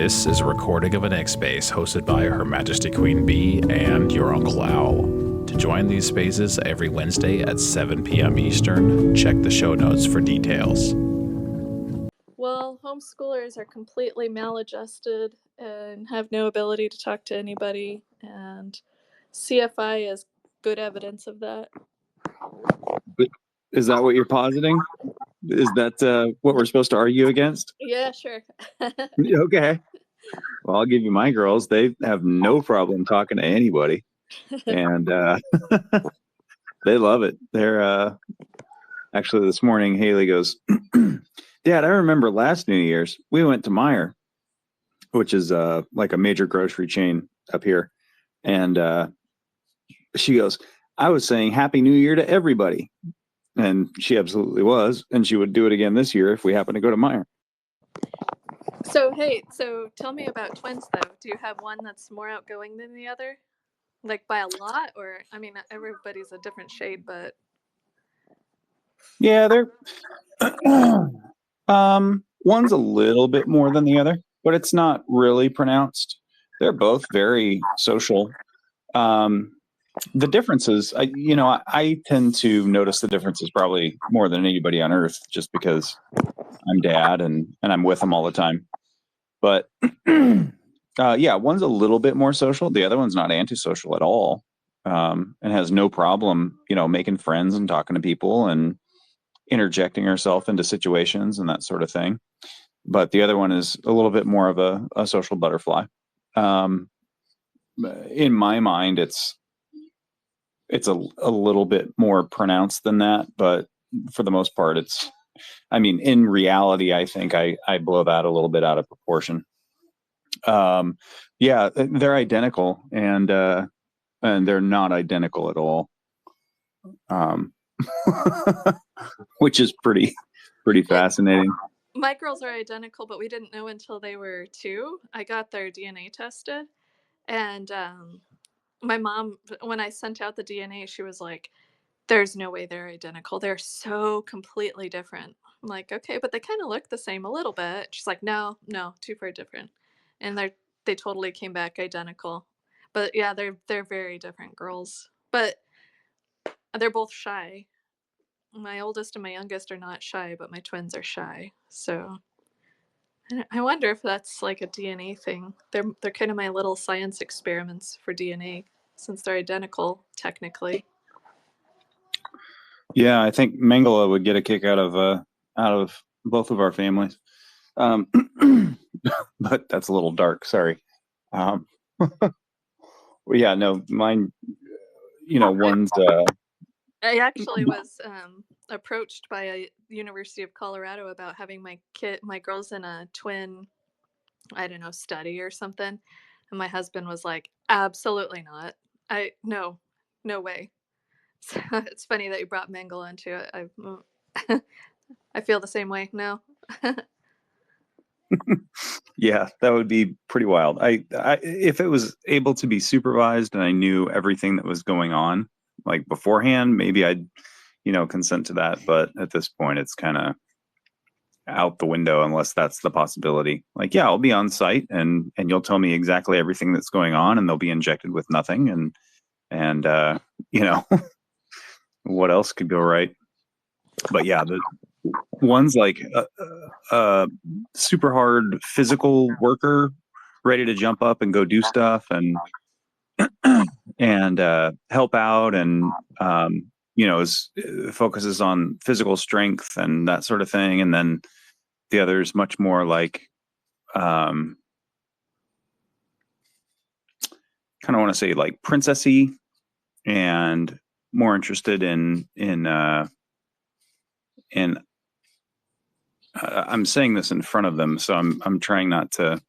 This is a recording of an X Space hosted by Her Majesty Queen Bee and your Uncle Owl. To join these spaces every Wednesday at 7 p.m. Eastern, check the show notes for details. Well, homeschoolers are completely maladjusted and have no ability to talk to anybody, and CFI is good evidence of that. Is that what you're positing? Is that what we're supposed to argue against? Yeah, sure. Okay. Well, I'll give you my girls. They have no problem talking to anybody. And they love it. They're actually this morning, Haley goes, Dad, I remember last New Year's, we went to Meijer, which is like a major grocery chain up here. And she goes, I was saying Happy New Year to everybody. And she absolutely was. And she would do it again this year if we happen to go to Meijer. So tell me about twins, though. Do you have one that's more outgoing than the other? Like by a lot? Or, I mean, everybody's a different shade, but... Yeah, they're... one's a little bit more than the other, but it's not really pronounced. They're both very social. The differences, I tend to notice the differences probably more than anybody on earth, just because I'm dad and I'm with them all the time. But yeah, one's a little bit more social. The other one's not antisocial at all, and has no problem, making friends and talking to people and interjecting herself into situations and that sort of thing. But the other one is a little bit more of a social butterfly. In my mind, it's a little bit more pronounced than that, but for the most part, in reality, I think I blow that a little bit out of proportion. Yeah, they're identical and they're not identical at all. Which is pretty fascinating. My girls are identical, but we didn't know until they were 2. I got their DNA tested, and my mom, when I sent out the DNA, she was like, there's no way they're identical. They're so completely different. I'm like, okay, but they kind of look the same a little bit. She's like, no, too far different. And they totally came back identical. But yeah, they're very different girls. But they're both shy. My oldest and my youngest are not shy, but my twins are shy. So I wonder if that's like a DNA thing. They're kind of my little science experiments for DNA, since they're identical technically. Yeah, I think Mengele would get a kick out of both of our families. But that's a little dark. Sorry. Well, yeah, no, mine. One's. I actually was approached by a University of Colorado about having my girls in a twin, I don't know, study or something. And my husband was like, absolutely not. No way. So it's funny that you brought Mengele into it. I feel the same way. No. Yeah, that would be pretty wild. I if it was able to be supervised and I knew everything that was going on, like beforehand, maybe I'd, consent to that. But at this point, it's kind of out the window unless that's the possibility. Like, yeah, I'll be on site and you'll tell me exactly everything that's going on, and they'll be injected with nothing. And what else could go right? But yeah, the one's like a super hard physical worker, ready to jump up and go do stuff and help out, and focuses on physical strength and that sort of thing. And then the other is much more like kind of want to say like princessy and more interested in I'm saying this in front of them, so I'm trying not to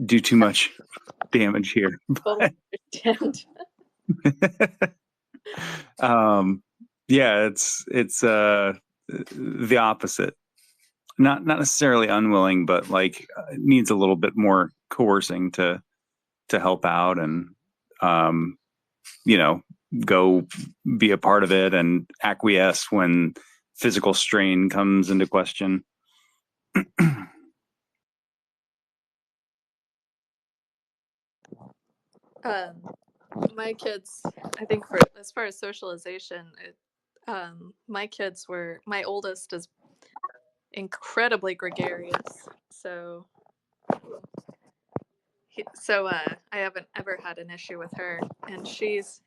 do too much damage here. But, yeah, it's the opposite. Not necessarily unwilling, but like needs a little bit more coercing to help out and go be a part of it and acquiesce when physical strain comes into question. My kids, I think for as far as socialization, my oldest is incredibly gregarious. I haven't ever had an issue with her, and she's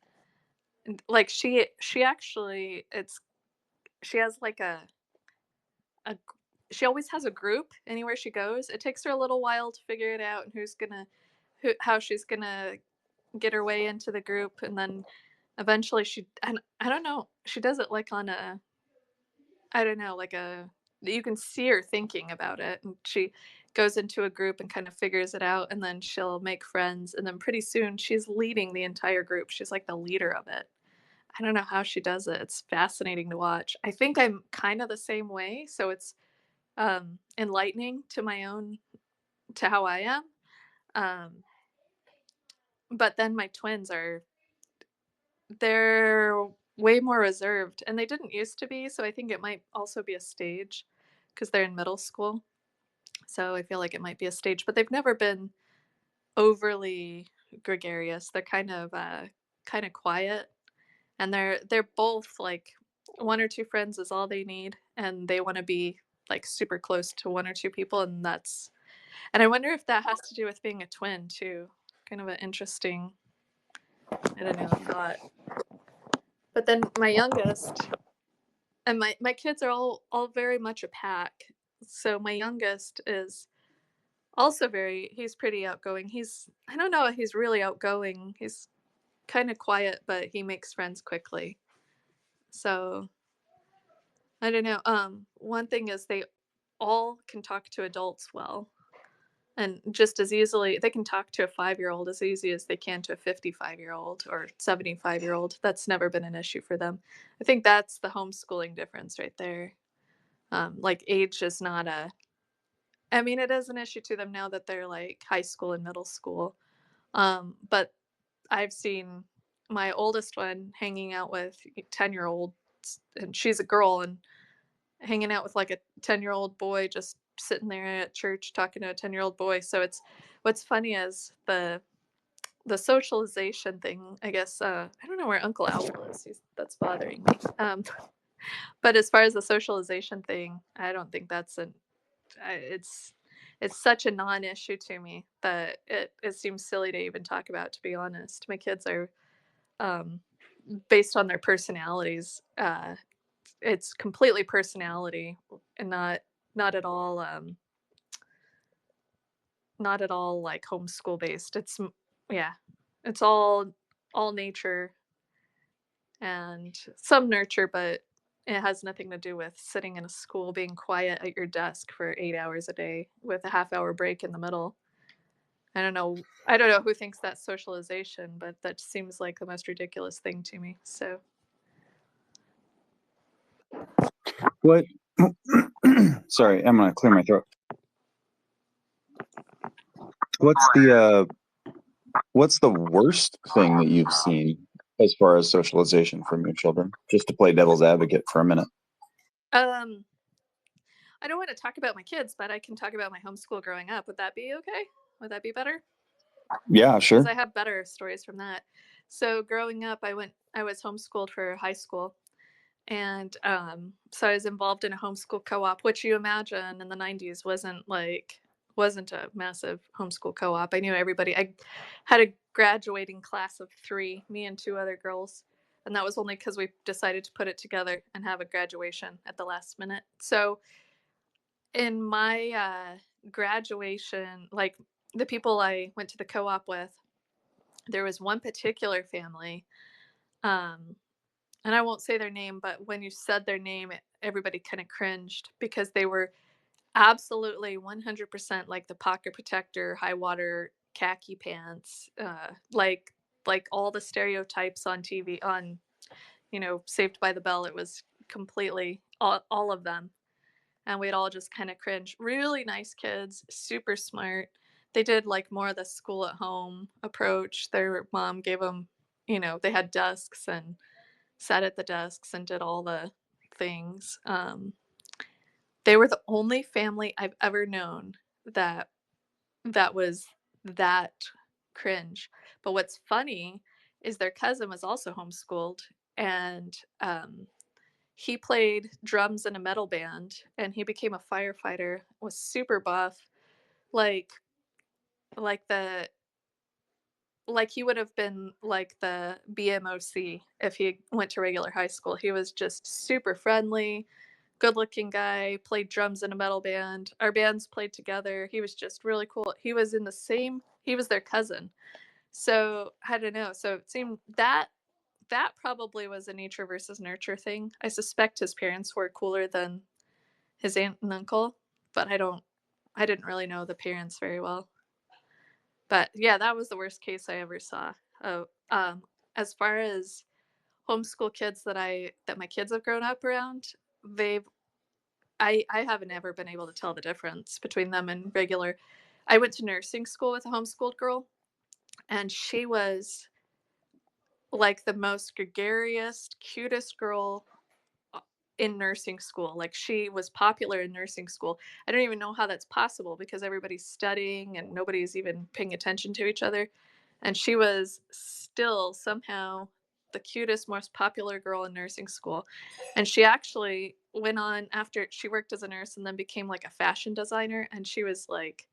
like she actually it's she has like a she always has a group anywhere she goes. It takes her a little while to figure it out and how she's gonna get her way into the group, and then eventually and I don't know, she does it like on a I don't know, like you can see her thinking about it, and she goes into a group and kind of figures it out, and then she'll make friends, and then pretty soon she's leading the entire group. She's like the leader of it. I don't know how she does it. It's fascinating to watch. I think I'm kind of the same way, so it's enlightening to how I am. Um, but then my twins they're way more reserved, and they didn't used to be, so I think it might also be a stage because they're in middle school. So I feel like it might be a stage, but they've never been overly gregarious. They're kind of quiet, and they're both like one or two friends is all they need, and they want to be like super close to one or two people, and I wonder if that has to do with being a twin too. Kind of an interesting, I don't know, thought. But then my youngest and my kids are all very much a pack. So my youngest is also he's pretty outgoing. I don't know if he's really outgoing. He's kind of quiet, but he makes friends quickly. So I don't know. One thing is they all can talk to adults well, and just as easily they can talk to a 5-year-old as easy as they can to a 55-year-old or 75-year-old. That's never been an issue for them. I think that's the homeschooling difference right there. Like age is not a I mean, it is an issue to them now that they're like high school and middle school. But I've seen my oldest one hanging out with 10-year-olds, and she's a girl, and hanging out with like a 10-year-old boy, just sitting there at church talking to a 10-year-old boy. So it's what's funny is the socialization thing. I guess I don't know where Uncle Owl is. That's bothering me. But as far as the socialization thing, I don't think that's an it's such a non-issue to me that it seems silly to even talk about, to be honest. My kids are um, based on their personalities. It's completely personality and not at all not at all like homeschool based. Yeah, it's all nature and some nurture, but it has nothing to do with sitting in a school being quiet at your desk for 8 hours a day with a half-hour break in the middle. I don't know who thinks that's socialization, but that seems like the most ridiculous thing to me. So What? Sorry, I'm gonna clear my throat. What's the worst thing that you've seen as far as socialization from your children? Just to play devil's advocate for a minute. um I don't want to talk about my kids, but I can talk about my homeschool growing up. Would that be okay? Would that be better? Yeah, Because sure. I have better stories from that. So growing up, I was homeschooled for high school, and so I was involved in a homeschool co-op, which you imagine in the '90s wasn't a massive homeschool co-op. I knew everybody. I had a graduating class of 3, me and 2 other girls, and that was only because we decided to put it together and have a graduation at the last minute. So in my graduation, like the people I went to the co-op with, there was one particular family, um, and I won't say their name, but when you said their name, everybody kind of cringed because they were absolutely 100% like the pocket protector, high water, khaki pants, like all the stereotypes on TV, on Saved by the Bell. It was completely all of them, and we'd all just kind of cringe. Really nice kids, super smart. They did like more of the school at home approach. Their mom gave them, they had desks and sat at the desks and did all the things. They were the only family I've ever known that was that cringe. But what's funny is their cousin was also homeschooled, and he played drums in a metal band, and he became a firefighter, was super buff, like like the like he would have been like the BMOC if he went to regular high school. He was just super friendly, good looking guy, played drums in a metal band. Our bands played together. He was just really cool. He was their cousin. So I don't know. So it seemed that probably was a nature versus nurture thing. I suspect his parents were cooler than his aunt and uncle, but I didn't really know the parents very well. But yeah, that was the worst case I ever saw. Oh, as far as homeschool kids that my kids have grown up around, they've I haven't ever been able to tell the difference between them and regular. I went to nursing school with a homeschooled girl, and she was like the most gregarious, cutest girl in nursing school. Like, she was popular in nursing school. I don't even know how that's possible because everybody's studying and nobody's even paying attention to each other. And she was still somehow the cutest, most popular girl in nursing school. And she actually went on after she worked as a nurse and then became like a fashion designer. And she was like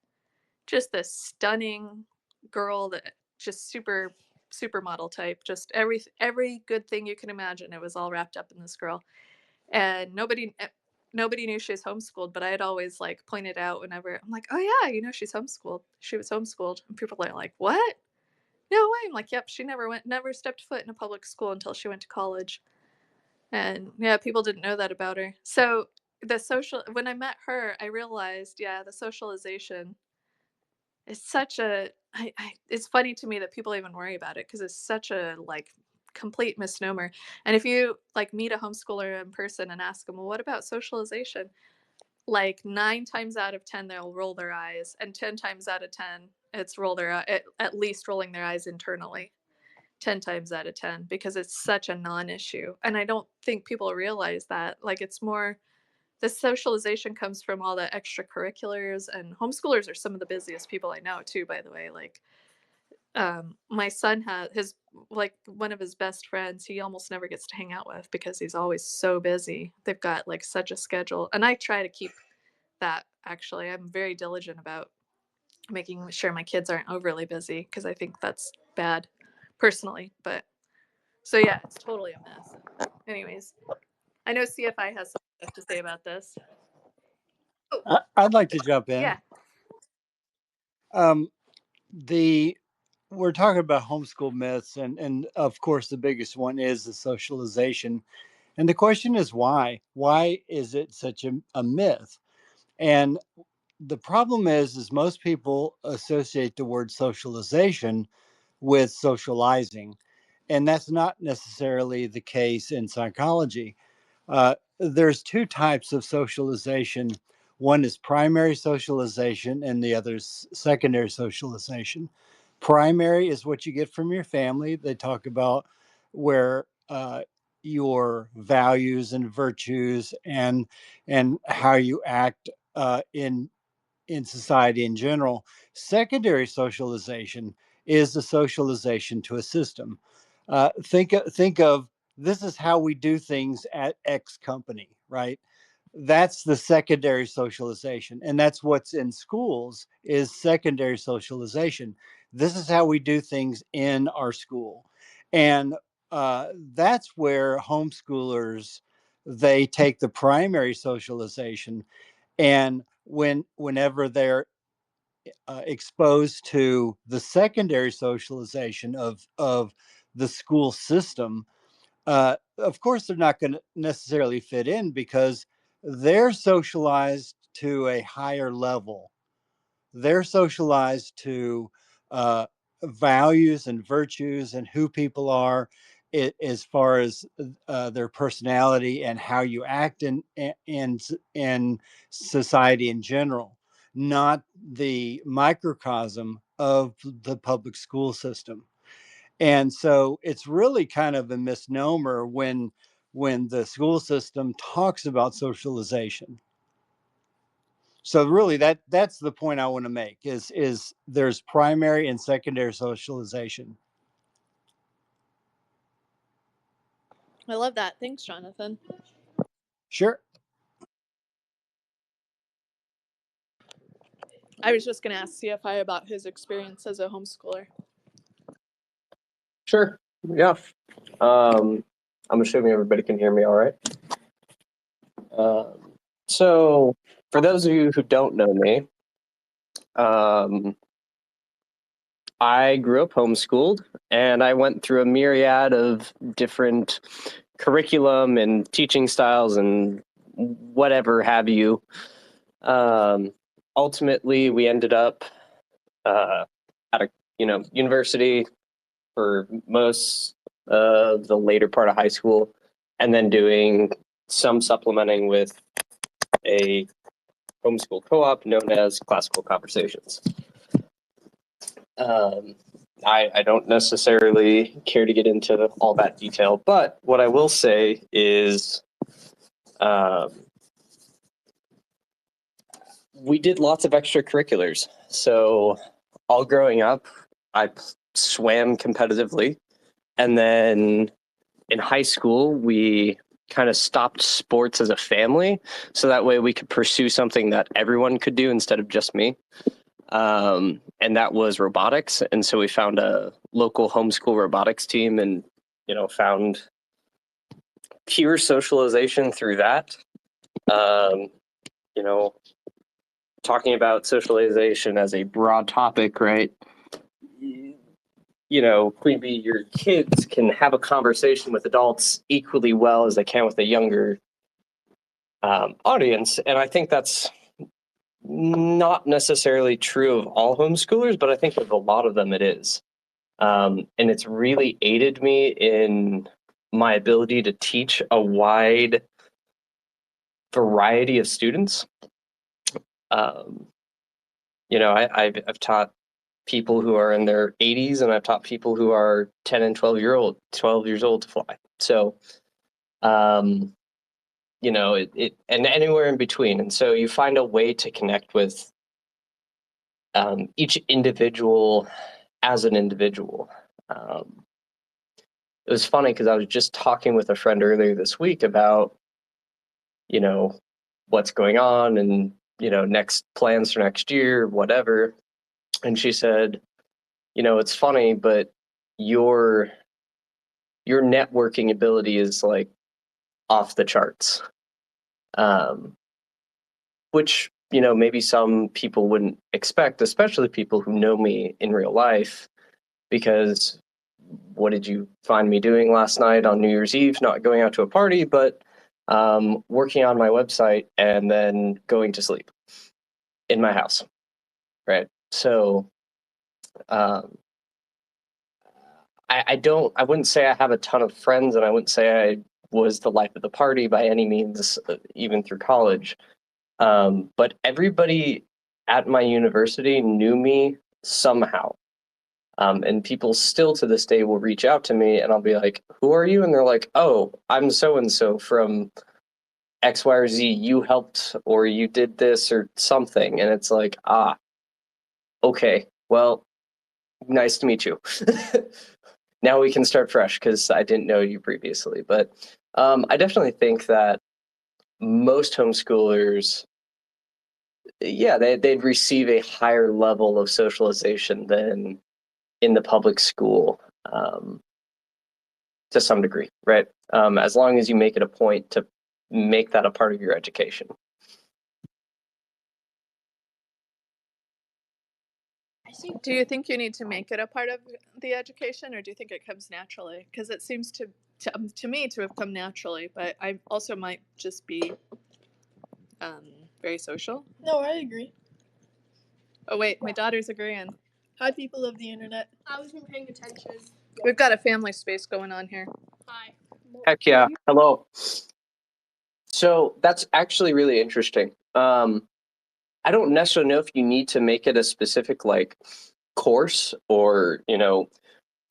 just this stunning girl that just super supermodel type, just every good thing you can imagine. It was all wrapped up in this girl, and nobody knew she was homeschooled, but I had always like pointed out whenever I'm like, oh yeah, she's homeschooled. She was homeschooled, and people are like, what? No way. I'm like, yep, she never stepped foot in a public school until she went to college. And yeah, people didn't know that about her. So when I met her, I realized, yeah, the socialization is such a it's funny to me that people even worry about it because it's such a like complete misnomer. And if you like meet a homeschooler in person and ask them, well, what about socialization? Like 9 times out of 10, they'll roll their eyes, and 10 times out of 10, it's at least rolling their eyes internally. 10 times out of 10, because it's such a non-issue, and I don't think people realize that. Like, it's more the socialization comes from all the extracurriculars, and homeschoolers are some of the busiest people I know too, by the way. Like, my son has his like one of his best friends he almost never gets to hang out with because he's always so busy. They've got like such a schedule, and I try to keep that. Actually, I'm very diligent about making sure my kids aren't overly busy because I think that's bad personally. But so yeah, it's totally a mess. Anyways, I know CFI has something to say about this. I'd like to jump in. Yeah. Um, the We're talking about homeschool myths, and of course, the biggest one is the socialization. And the question is why? Why is it such a myth? And the problem is most people associate the word socialization with socializing, and that's not necessarily the case in psychology. There's two types of socialization. One is primary socialization, and the other is secondary socialization. Primary is what you get from your family. They talk about where your values and virtues and how you act in society in general. Secondary socialization is the socialization to a system. Think of this is how we do things at X company, right? That's the secondary socialization, and that's what's in schools is secondary socialization. This is how we do things in our school, and that's where homeschoolers they take the primary socialization, and whenever they're exposed to the secondary socialization of the school system, of course they're not going to necessarily fit in because they're socialized to a higher level. They're socialized to uh, values and virtues and who people are, as far as their personality and how you act in society in general, not the microcosm of the public school system. And so it's really kind of a misnomer when the school system talks about socialization. So really that's the point I want to make is there's primary and secondary socialization. I love that. Thanks, Jonathan. Sure. I was just going to ask CFI about his experience as a homeschooler. Sure. Yeah. I'm assuming everybody can hear me all right. So, for those of you who don't know me, I grew up homeschooled, and I went through a myriad of different curriculum and teaching styles and whatever have you. Ultimately, we ended up at a university for most of the later part of high school, and then doing some supplementing with a homeschool co-op known as Classical Conversations. I don't necessarily care to get into all that detail, but what I will say is we did lots of extracurriculars. So all growing up, I swam competitively. And then in high school, we kind of stopped sports as a family. So that way we could pursue something that everyone could do instead of just me. And that was robotics. And so we found a local homeschool robotics team and, found pure socialization through that. Talking about socialization as a broad topic, right? Queen Bee, your kids can have a conversation with adults equally well as they can with a younger audience. And I think that's not necessarily true of all homeschoolers, but I think with a lot of them it is. And it's really aided me in my ability to teach a wide variety of students. I've taught people who are in their 80s, and I've taught people who are 10 and 12 years old to fly. So, and anywhere in between. And so you find a way to connect with each individual as an individual. It was funny because I was just talking with a friend earlier this week about, what's going on and, next plans for next year, whatever. And she said, it's funny, but your networking ability is like off the charts. Which, maybe some people wouldn't expect, especially people who know me in real life, because what did you find me doing last night on New Year's Eve? Not going out to a party, but working on my website and then going to sleep in my house, right? So I wouldn't say I have a ton of friends, and I wouldn't say I was the life of the party by any means, even through college. But everybody at my university knew me somehow. And people still to this day will reach out to me and I'll be like, who are you? And they're like, oh, I'm so-and-so from X, Y, or Z. You helped or you did this or something. And it's like, okay, well, nice to meet you. Now we can start fresh because I didn't know you previously. But I definitely think that most homeschoolers, they'd receive a higher level of socialization than in the public school, to some degree, right? As long as you make it a point to make that a part of your education. Do you think you need to make it a part of the education, or do you think it comes naturally? Because it seems to me to have come naturally, but I also might just be very social. No, I agree. Oh wait, my daughter's agreeing. Hi, people of the internet. I wasn't paying attention. We've got a family space going on here. Hi. Heck yeah. Hello. So that's actually really interesting. I don't necessarily know if you need to make it a specific course or,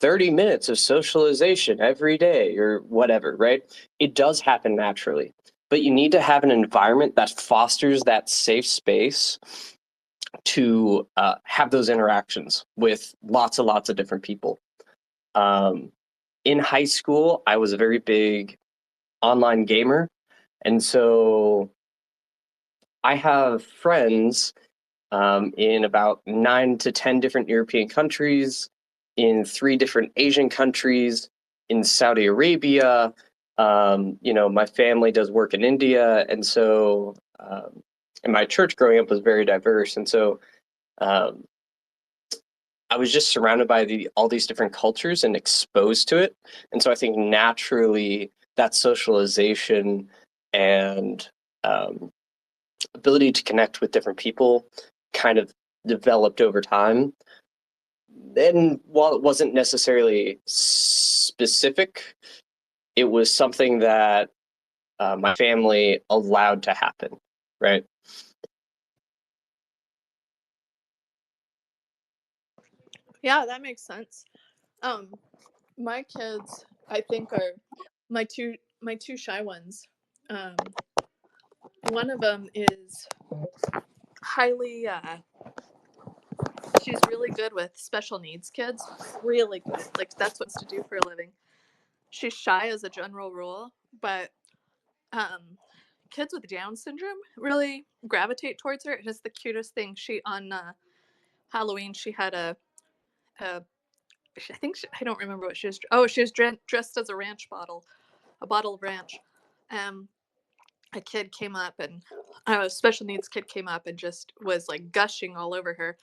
30 minutes of socialization every day or whatever, right? It does happen naturally. but you need to have an environment that fosters that safe space to have those interactions with lots and lots of different people. In high school, I was a very big online gamer. And so I have friends in about 9 to 10 different European countries, in 3 different Asian countries, in Saudi Arabia. My family does work in India. And so, and my church growing up was very diverse. And so I was just surrounded by all these different cultures and exposed to it. And so I think naturally that socialization and ability to connect with different people kind of developed over time. And while it wasn't necessarily specific, it was something that my family allowed to happen, right? Yeah, that makes sense. My kids, I think, are my two shy ones. One of them is highly she's really good with special needs kids. Really good. Like, that's what's to do for a living. She's shy as a general rule, but kids with Down syndrome really gravitate towards her. It's the cutest thing. She on Halloween, she had I I don't remember what she was. Oh, she was dressed as a bottle of ranch. A kid came up and a special needs kid came up and just was like gushing all over her,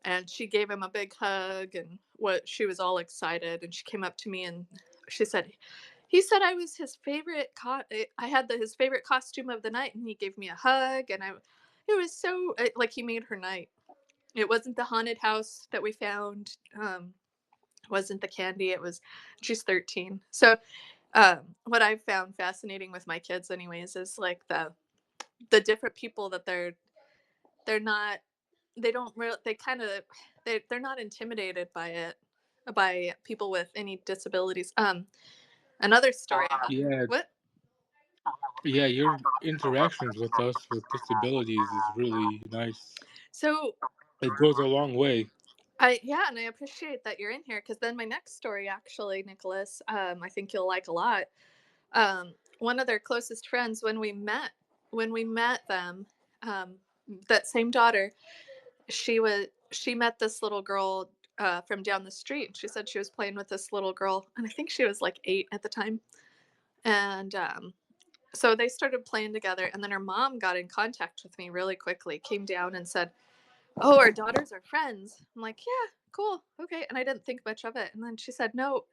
and she gave him a big hug, and she was all excited, and she came up to me and she said, he said I was his favorite I had his favorite costume of the night, and he gave me a hug, and it was so like he made her night. It wasn't the haunted house that we found. It wasn't the candy. She's 13. So what I've found fascinating with my kids anyways is like the different people that they're not, they don't really, they kind of, they're not intimidated by people with any disabilities. Another story. Yeah, What? yeah, your interactions with us with disabilities is really nice. So It goes a long way. and I appreciate that you're in here, because then my next story, actually, Nicholas, I think you'll like a lot. One of their closest friends, when we met them, that same daughter, she met this little girl from down the street. She said she was playing with this little girl, and I think she was like 8 at the time. And so they started playing together, and then her mom got in contact with me really quickly, came down and said, "Oh, our daughters are friends." I'm like, "Yeah, cool, okay." And I didn't think much of it. And then she said, "No,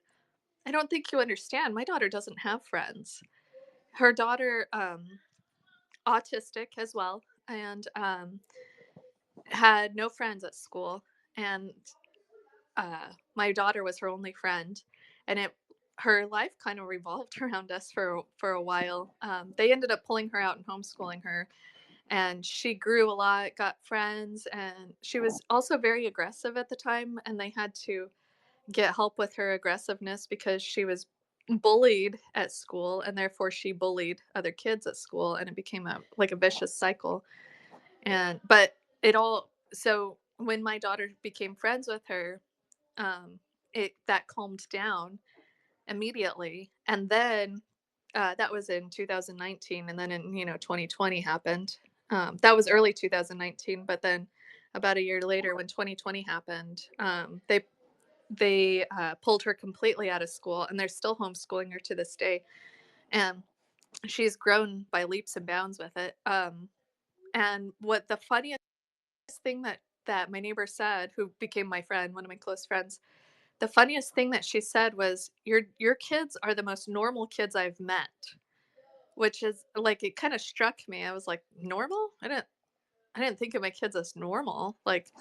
I don't think you understand. My daughter doesn't have friends. Her daughter, autistic as well, and had no friends at school, and my daughter was her only friend, and her life kind of revolved around us for a while. They ended up pulling her out and homeschooling her, and she grew a lot, got friends, and she was also very aggressive at the time, and they had to get help with her aggressiveness because she was bullied at school, and therefore she bullied other kids at school, and it became a vicious cycle. And but it all so when my daughter became friends with her, it that calmed down immediately. And then that was in 2019, and then in 2020 happened. That was early 2019, but then about a year later, when 2020 happened, they pulled her completely out of school, and they're still homeschooling her to this day. And she's grown by leaps and bounds with it. And what the funniest thing that my neighbor said, who became my friend, one of my close friends, the funniest thing that she said was, your kids are the most normal kids I've met," which is like, it kind of struck me. I was like, normal? I didn't think of my kids as normal. Like,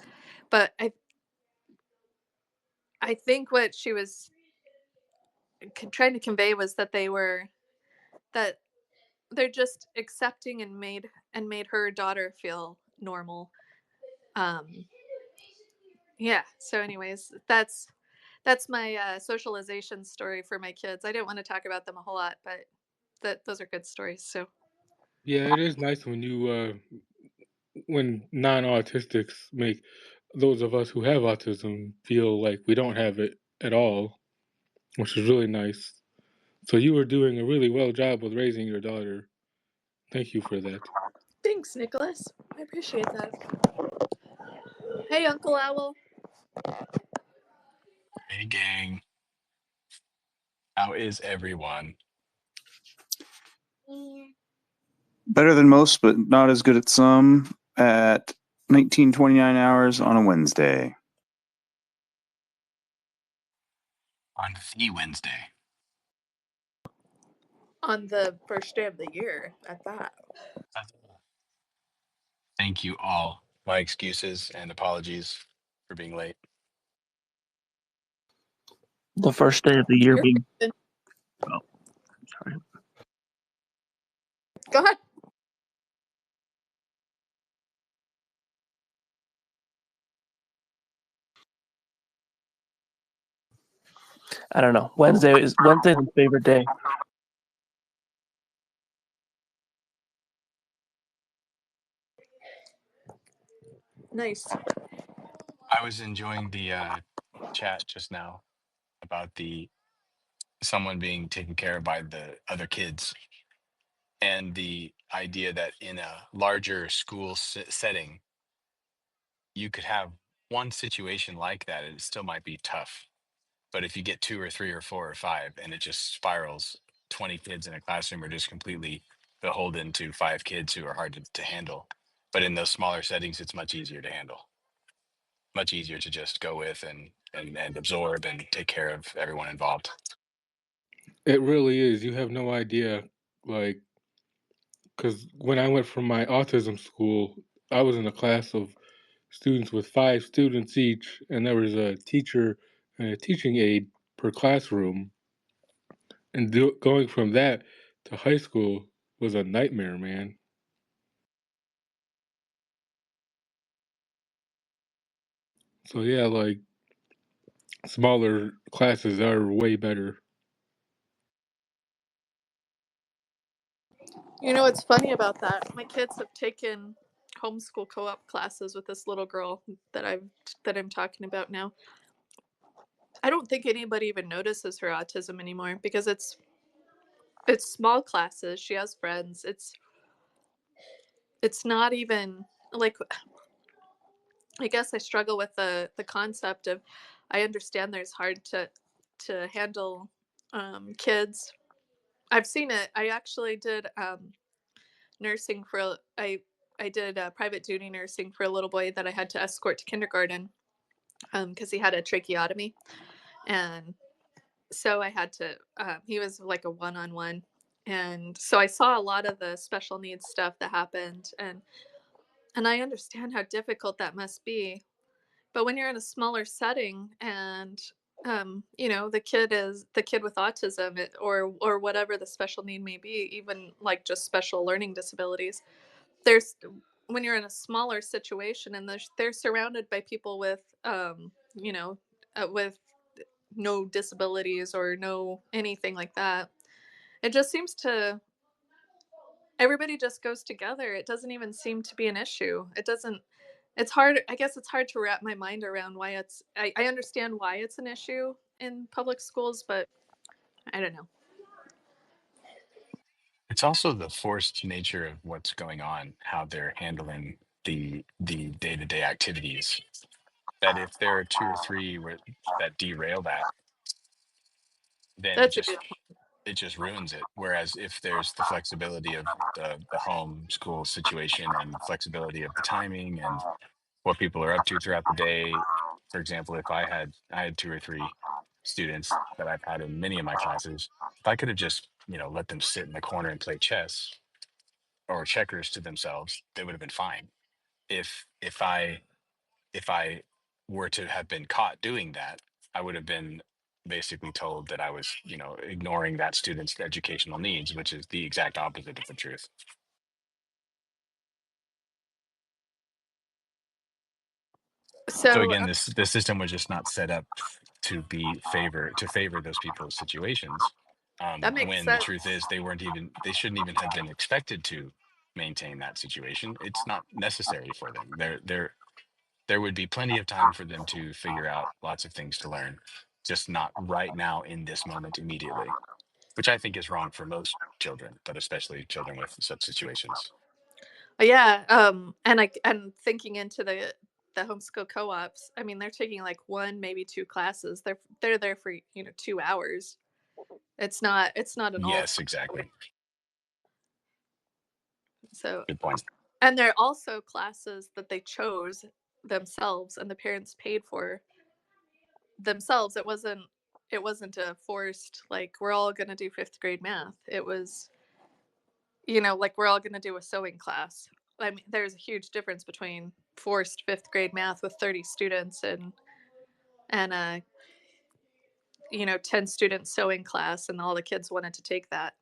but I think what she was trying to convey was that that they're just accepting, and made her daughter feel normal. Um, yeah. So, anyways, that's my socialization story for my kids. I didn't want to talk about them a whole lot, but those are good stories. So Yeah, it is nice when when non-autistics make those of us who have autism feel like we don't have it at all, which is really nice. So you were doing a really well job with raising your daughter. Thank you for that. Thanks, Nicholas. I appreciate that. Hey, Uncle Owl. Hey, gang. How is everyone? Better than most, but not as good at some. At 19:29 hours on a Wednesday. On the Wednesday. On the first day of the year, at that. Thank you all. My excuses and apologies for being late. The first day of the year You're being. good. Oh, sorry. Go ahead. I don't know. Wednesday's my favorite day. Nice. I was enjoying the chat just now about someone being taken care of by the other kids, and the idea that in a larger school setting, you could have one situation like that, and it still might be tough. But if you get two or three or four or five and it just spirals, 20 kids in a classroom are just completely beholden to five kids who are hard to handle. But in those smaller settings, it's much easier to handle, much easier to just go with and absorb and take care of everyone involved. It really is. You have no idea, like, because when I went from my autism school, I was in a class of students with 5 students each, and there was a teacher and a teaching aide per classroom. And going from that to high school was a nightmare, man. So yeah, like smaller classes are way better. You know what's funny about that? My kids have taken homeschool co-op classes with this little girl that I'm talking about now. I don't think anybody even notices her autism anymore because it's small classes. She has friends. It's not even like, I guess I struggle with the concept of, I understand there's hard to handle kids. I've seen it. I actually did nursing for I did private duty nursing for a little boy that I had to escort to kindergarten because he had a tracheotomy, and so I had to. He was like a one-on-one, and so I saw a lot of the special needs stuff that happened, and I understand how difficult that must be. But when you're in a smaller setting and the kid with autism, or whatever the special need may be, even like just special learning disabilities, there's when you're in a smaller situation and they're surrounded by people with with no disabilities or no anything like that, it just seems to everybody just goes together. It doesn't even seem to be an issue. It doesn't It's hard. I guess it's hard to wrap my mind around why I understand why it's an issue in public schools, but I don't know. It's also the forced nature of what's going on, how they're handling the day-to-day activities. That if there are two or three that derail that, then That's a good it just ruins it. Whereas if there's the flexibility of the home school situation and flexibility of the timing and what people are up to throughout the day. For example, if I had two or three students that I've had in many of my classes, if I could have just, let them sit in the corner and play chess or checkers to themselves, they would have been fine. If I were to have been caught doing that, I would have been basically told that I was, ignoring that student's educational needs, which is the exact opposite of the truth. So so again, the system was just not set up to favor those people's situations. that makes When the sense. truth is they shouldn't even have been expected to maintain that situation. It's not necessary for them. There would be plenty of time for them to figure out lots of things to learn, just not right now in this moment immediately, which I think is wrong for most children, but especially children with such situations. Yeah, and thinking into the homeschool co-ops, I mean, they're taking like one, maybe two classes. They're there for 2 hours. It's not an all. Yes, exactly. So, Good point. and they're also classes that they chose themselves, and the parents paid for themselves. It wasn't a forced, like, we're all going to do 5th grade math. It was, like, we're all going to do a sewing class. I mean, there's a huge difference between forced 5th grade math with 30 students and a 10 student sewing class, and all the kids wanted to take that.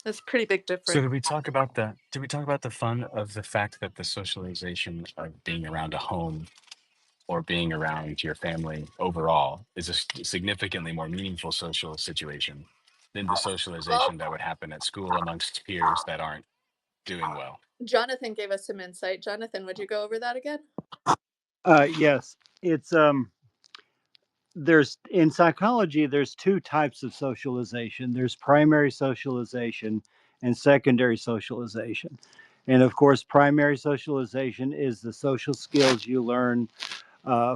That's a pretty big So difference. did we talk about the fun of the fact that the socialization of being around a home or being around your family overall is a significantly more meaningful social situation than the Well, socialization that would happen at school amongst peers that aren't doing well? Jonathan gave us some insight. Jonathan, would you go over that again? Yes, it's there's in psychology there's two types of socialization. There's primary socialization and secondary socialization. And of course, primary socialization is the social skills you learn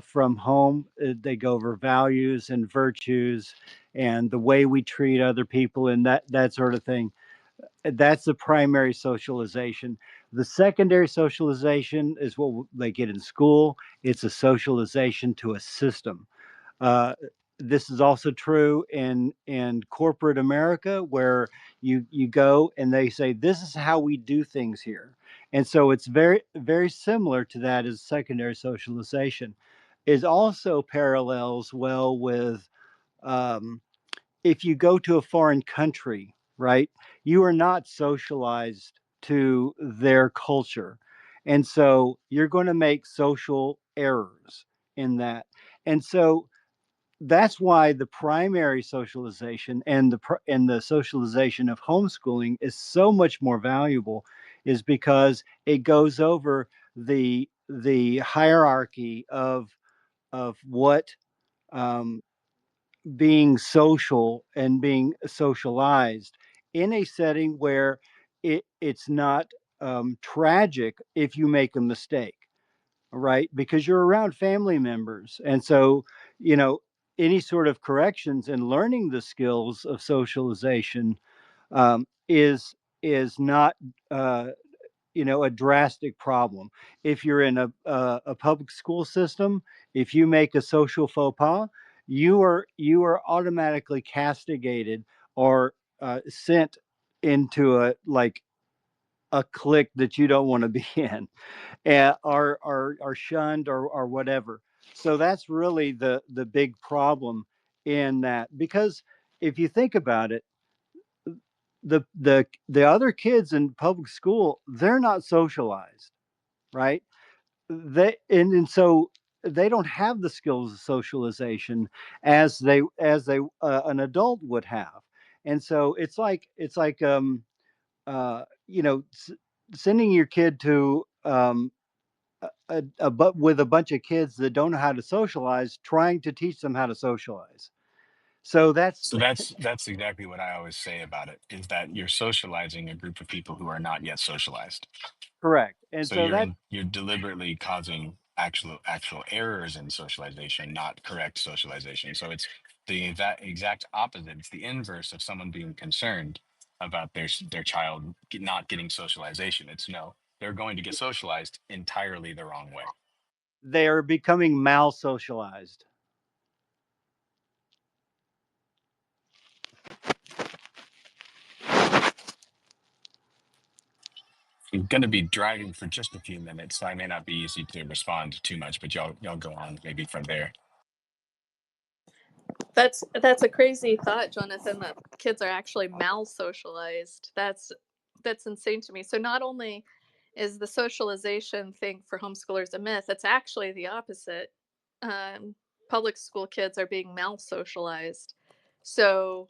from home. They go over values and virtues and the way we treat other people and that sort of thing. That's the primary socialization. The secondary socialization is what they get in school. It's a socialization to a system. Uh, this is also true in corporate America, where you go and they say this is how we do things here, and so it's very very similar to that as secondary socialization. It also parallels well with um, if you go to a foreign country, right? You are not socialized to their culture, and so you're going to make social errors in that, and so that's why the primary socialization and the socialization of homeschooling is so much more valuable, is because it goes over the hierarchy of what um, being social and being socialized in a setting where it's not tragic if you make a mistake, right? Because you're around family members. And so, you know, any sort of corrections and learning the skills of socialization is not a drastic problem. If you're in a public school system, if you make a social faux pas, you are automatically castigated or sent into a clique that you don't want to be in, are shunned or whatever. So that's really the big problem in that, because if you think about it, the other kids in public school, they're not socialized, right? And so they don't have the skills of socialization as they an adult would have. And so it's like sending your kid to but with a bunch of kids that don't know how to socialize, trying to teach them how to socialize. So that's So that's exactly what I always say about it, is that you're socializing a group of people who are not yet socialized. correct. And So so that you're deliberately causing actual errors in socialization, not correct socialization. So it's the exact opposite. It's the inverse of someone being concerned about their child not getting socialization. It's no, they're going to get socialized entirely the wrong way. they are becoming mal socialized. I'm going to be driving for just a few minutes, so I may not be easy to respond too much, but y'all go on maybe from there. That's a crazy thought, Jonathan, that kids are actually mal socialized. That's insane to me. So not only is the socialization thing for homeschoolers a myth, it's actually the opposite. Public school kids are being mal socialized. So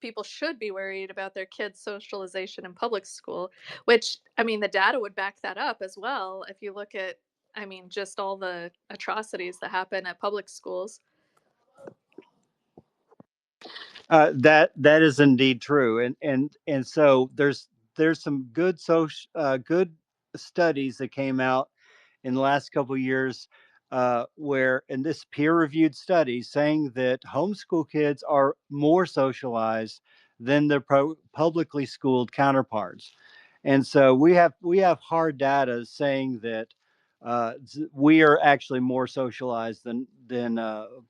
people should be worried about their kids' socialization in public school, which, I mean, the data would back that up as well. If you look at, I mean, just all the atrocities that happen at public schools. That is indeed true, and so there's some good studies that came out in the last couple of years, where in this peer-reviewed study saying that homeschool kids are more socialized than their publicly schooled counterparts. And so we have hard data saying that we are actually more socialized than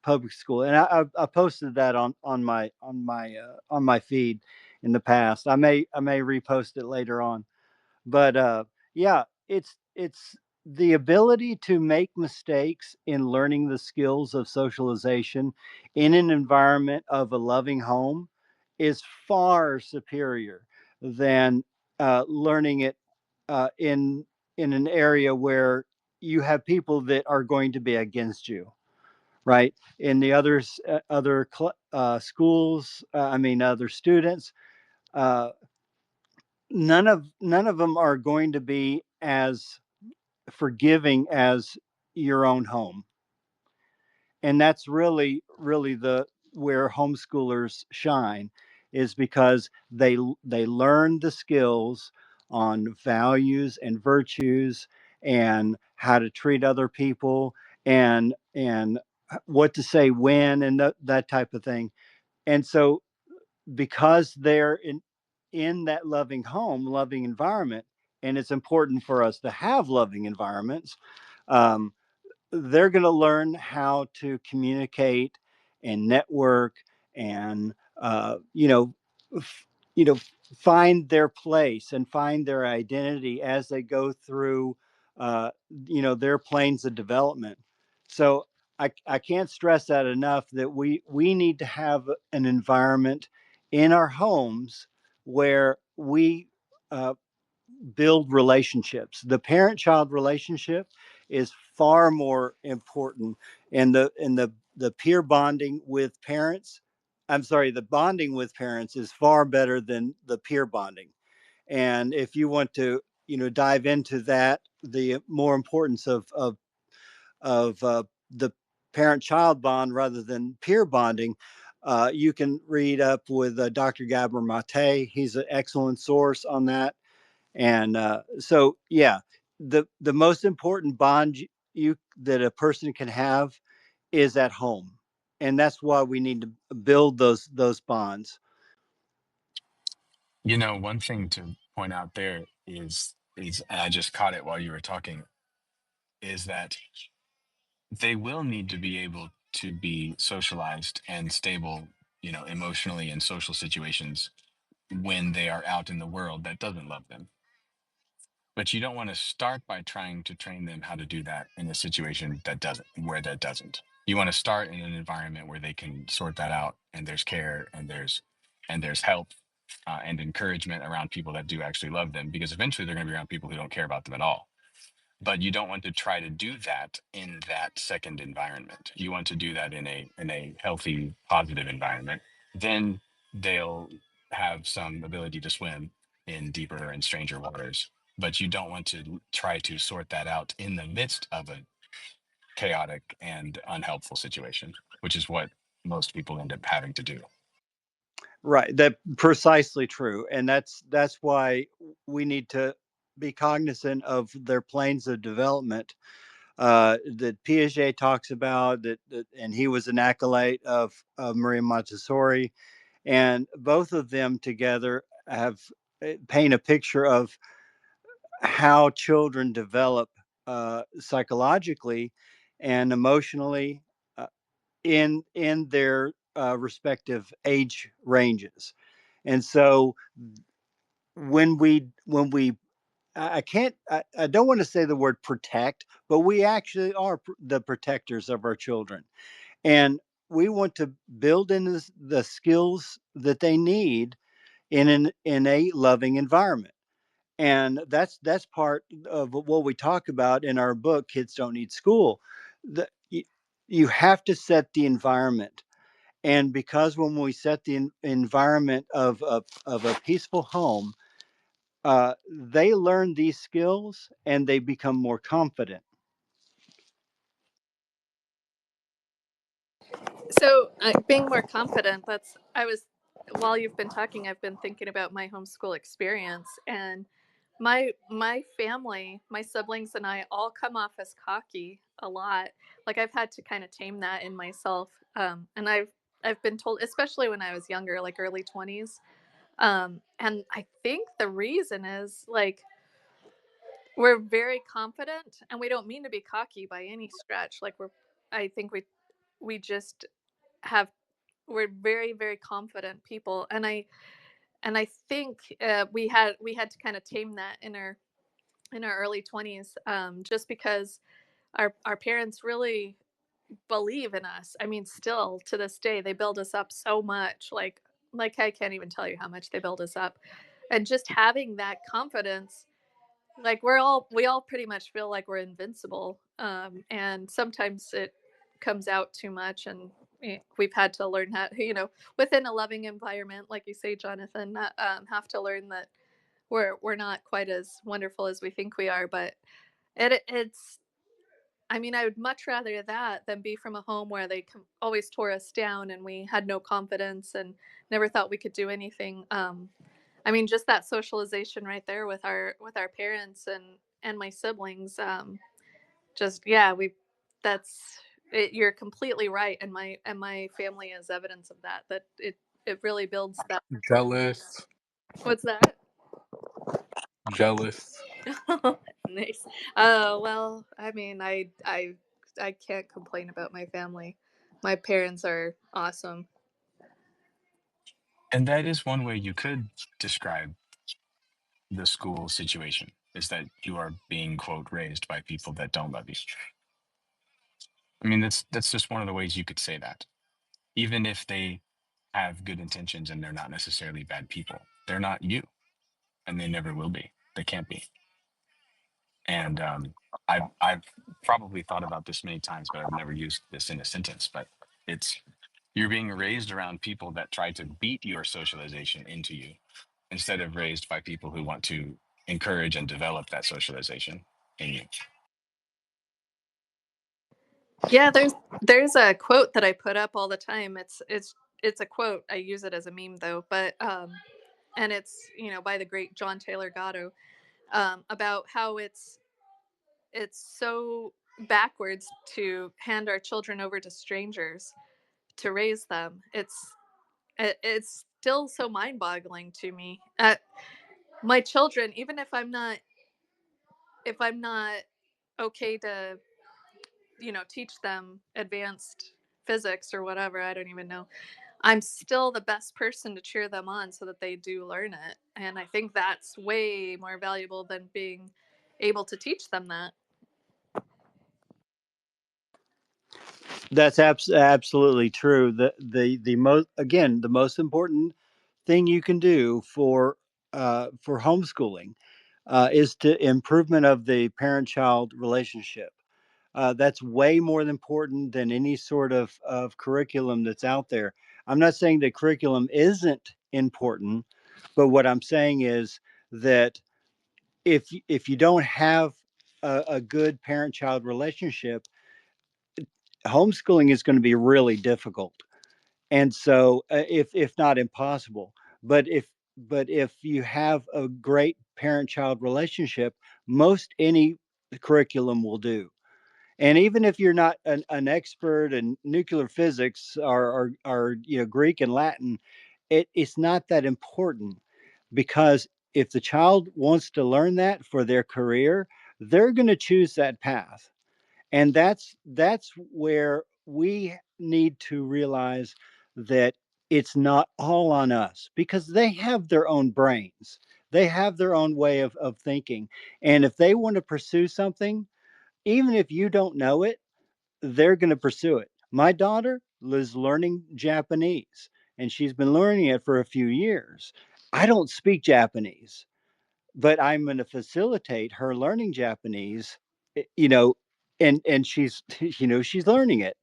public school. And I posted that on my feed in the past. I may repost it later on. But yeah, it's the ability to make mistakes in learning the skills of socialization in an environment of a loving home is far superior than learning it in an area where you have people that are going to be against you, right? In the schools, I mean, other students. Uh, none of them are going to be as forgiving as your own home, and that's really the where homeschoolers shine, is because they learn the skills on values and virtues and how to treat other people, and what to say when, and that type of thing. And so because they're in that loving home, loving environment, and it's important for us to have loving environments. um, they're going to learn how to communicate and network and f- you know find their place and find their identity as they go through uh, their planes of development. So I can't stress that enough, that we need to have an environment in our homes where we uh, build relationships. The parent-child relationship is far more important, and the peer bonding with parents. I'm sorry, the bonding with parents is far better than the peer bonding. And if you want to, dive into that, the more importance of the parent-child bond rather than peer bonding, you can read up with Dr. Gabor Mate. He's an excellent source on that. And so, yeah, the most important bond you that a person can have is at home, and that's why we need to build those bonds. One thing to point out there is and I just caught it while you were talking, is that they will need to be able to be socialized and stable, emotionally in social situations when they are out in the world that doesn't love them. But you don't want to start by trying to train them how to do that in a situation that doesn't. You want to start in an environment where they can sort that out, and there's care, and there's help, and encouragement around people that do actually love them, because eventually they're going to be around people who don't care about them at all. But you don't want to try to do that in that second environment. You want to do that in a healthy, positive environment. Then they'll have some ability to swim in deeper and stranger waters. But you don't want to try to sort that out in the midst of a chaotic and unhelpful situation, which is what most people end up having to do. Right, that precisely true, and that's why we need to be cognizant of their planes of development that Piaget talks about. And he was an acolyte of Maria Montessori, and both of them together have paint a picture of how children develop psychologically and emotionally in their respective age ranges. And so when we I don't want to say the word protect, but we actually are the protectors of our children, and we want to build in the skills that they need in a loving environment. And that's part of what we talk about in our book, Kids Don't Need School. The, you, you have to set the environment, And because when we set the environment of a peaceful home, they learn these skills and they become more confident. So being more confident, while you've been talking, I've been thinking about my homeschool experience, and my family, my siblings and I all come off as cocky a lot. Like I've had to kind of tame that in myself. And I've been told, especially when I was younger, like early 20s. And I think the reason is like we're very confident and we don't mean to be cocky by any stretch. I think we just have we're very very confident people, and I think we had to kind of tame that in our early 20s, just because our parents really believe in us. I mean, still to this day they build us up so much, like I can't even tell you how much they build us up. And just having that confidence, like we all pretty much feel like we're invincible, and sometimes it comes out too much, and we've had to learn how, within a loving environment, like you say, Jonathan, have to learn that we're not quite as wonderful as we think we are. But it's I mean, I would much rather that than be from a home where they always tore us down and we had no confidence and never thought we could do anything. I mean, just that socialization right there with our parents and my siblings. Just yeah, we that's it, you're completely right, and my family is evidence of that. That it really builds that. Jealous. What's that? Jealous. Nice. Oh well, I mean, I can't complain about my family. My parents are awesome. And that is one way you could describe the school situation, is that you are being, quote, raised by people that don't love you. I mean, that's just one of the ways you could say that. Even if they have good intentions and they're not necessarily bad people, they're not you, and they never will be. They can't be. And I've probably thought about this many times, but I've never used this in a sentence. But it's you're being raised around people that try to beat your socialization into you, instead of raised by people who want to encourage and develop that socialization in you. Yeah, there's a quote that I put up all the time. It's a quote. I use it as a meme though, but and it's by the great John Taylor Gatto, about how it's so backwards to hand our children over to strangers to raise them. It's still so mind-boggling to me. My children, even if I'm not okay to teach them advanced physics or whatever, I don't even know, I'm still the best person to cheer them on so that they do learn it. And I think that's way more valuable than being able to teach them that. That's absolutely true. The most, again, the most important thing you can do for homeschooling is to improvement of the parent-child relationship. That's way more important than any sort of curriculum that's out there. I'm not saying that curriculum isn't important, but what I'm saying is that if you don't have a good parent-child relationship, homeschooling is going to be really difficult. And so, if not impossible, but if you have a great parent-child relationship, most any curriculum will do. And even if you're not an expert in nuclear physics or Greek and Latin, it's not that important, because if the child wants to learn that for their career, they're going to choose that path. And that's where we need to realize that it's not all on us, because they have their own brains, they have their own way of thinking. And if they want to pursue something, even if you don't know it, they're going to pursue it. My daughter is learning Japanese, and she's been learning it for a few years. I don't speak Japanese, but I'm going to facilitate her learning Japanese, you know, and she's she's learning it.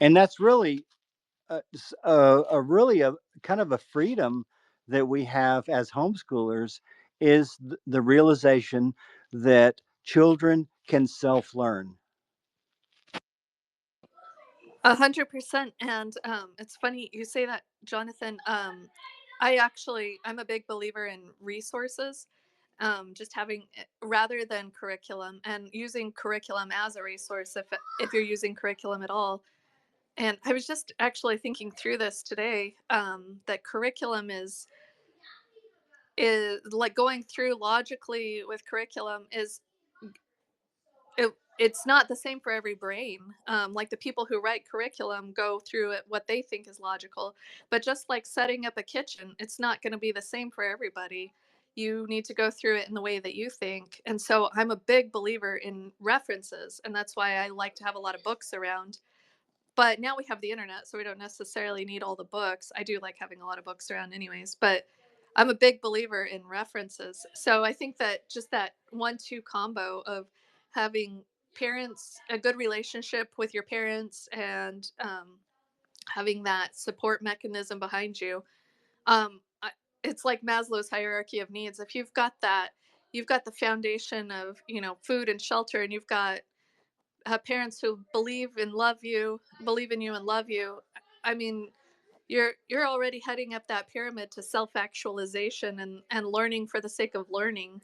And that's really a kind of a freedom that we have as homeschoolers is the realization that children can self-learn. 100%. And it's funny you say that, Jonathan. I'm a big believer in resources. Just having rather than curriculum, and using curriculum as a resource if you're using curriculum at all. And I was just actually thinking through this today, that curriculum is like going through logically with curriculum it's not the same for every brain. Like the people who write curriculum go through it what they think is logical, but just like setting up a kitchen, it's not going to be the same for everybody. You need to go through it in the way that you think. And so I'm a big believer in references, and that's why I like to have a lot of books around. But now we have the internet, so we don't necessarily need all the books. I do like having a lot of books around anyways, but I'm a big believer in references. So I think that just that 1-2 combo of having parents, a good relationship with your parents, and having that support mechanism behind you. It's like Maslow's hierarchy of needs. If you've got that, you've got the foundation of, food and shelter, and you've got parents who believe in you and love you. I mean, you're already heading up that pyramid to self-actualization and learning for the sake of learning.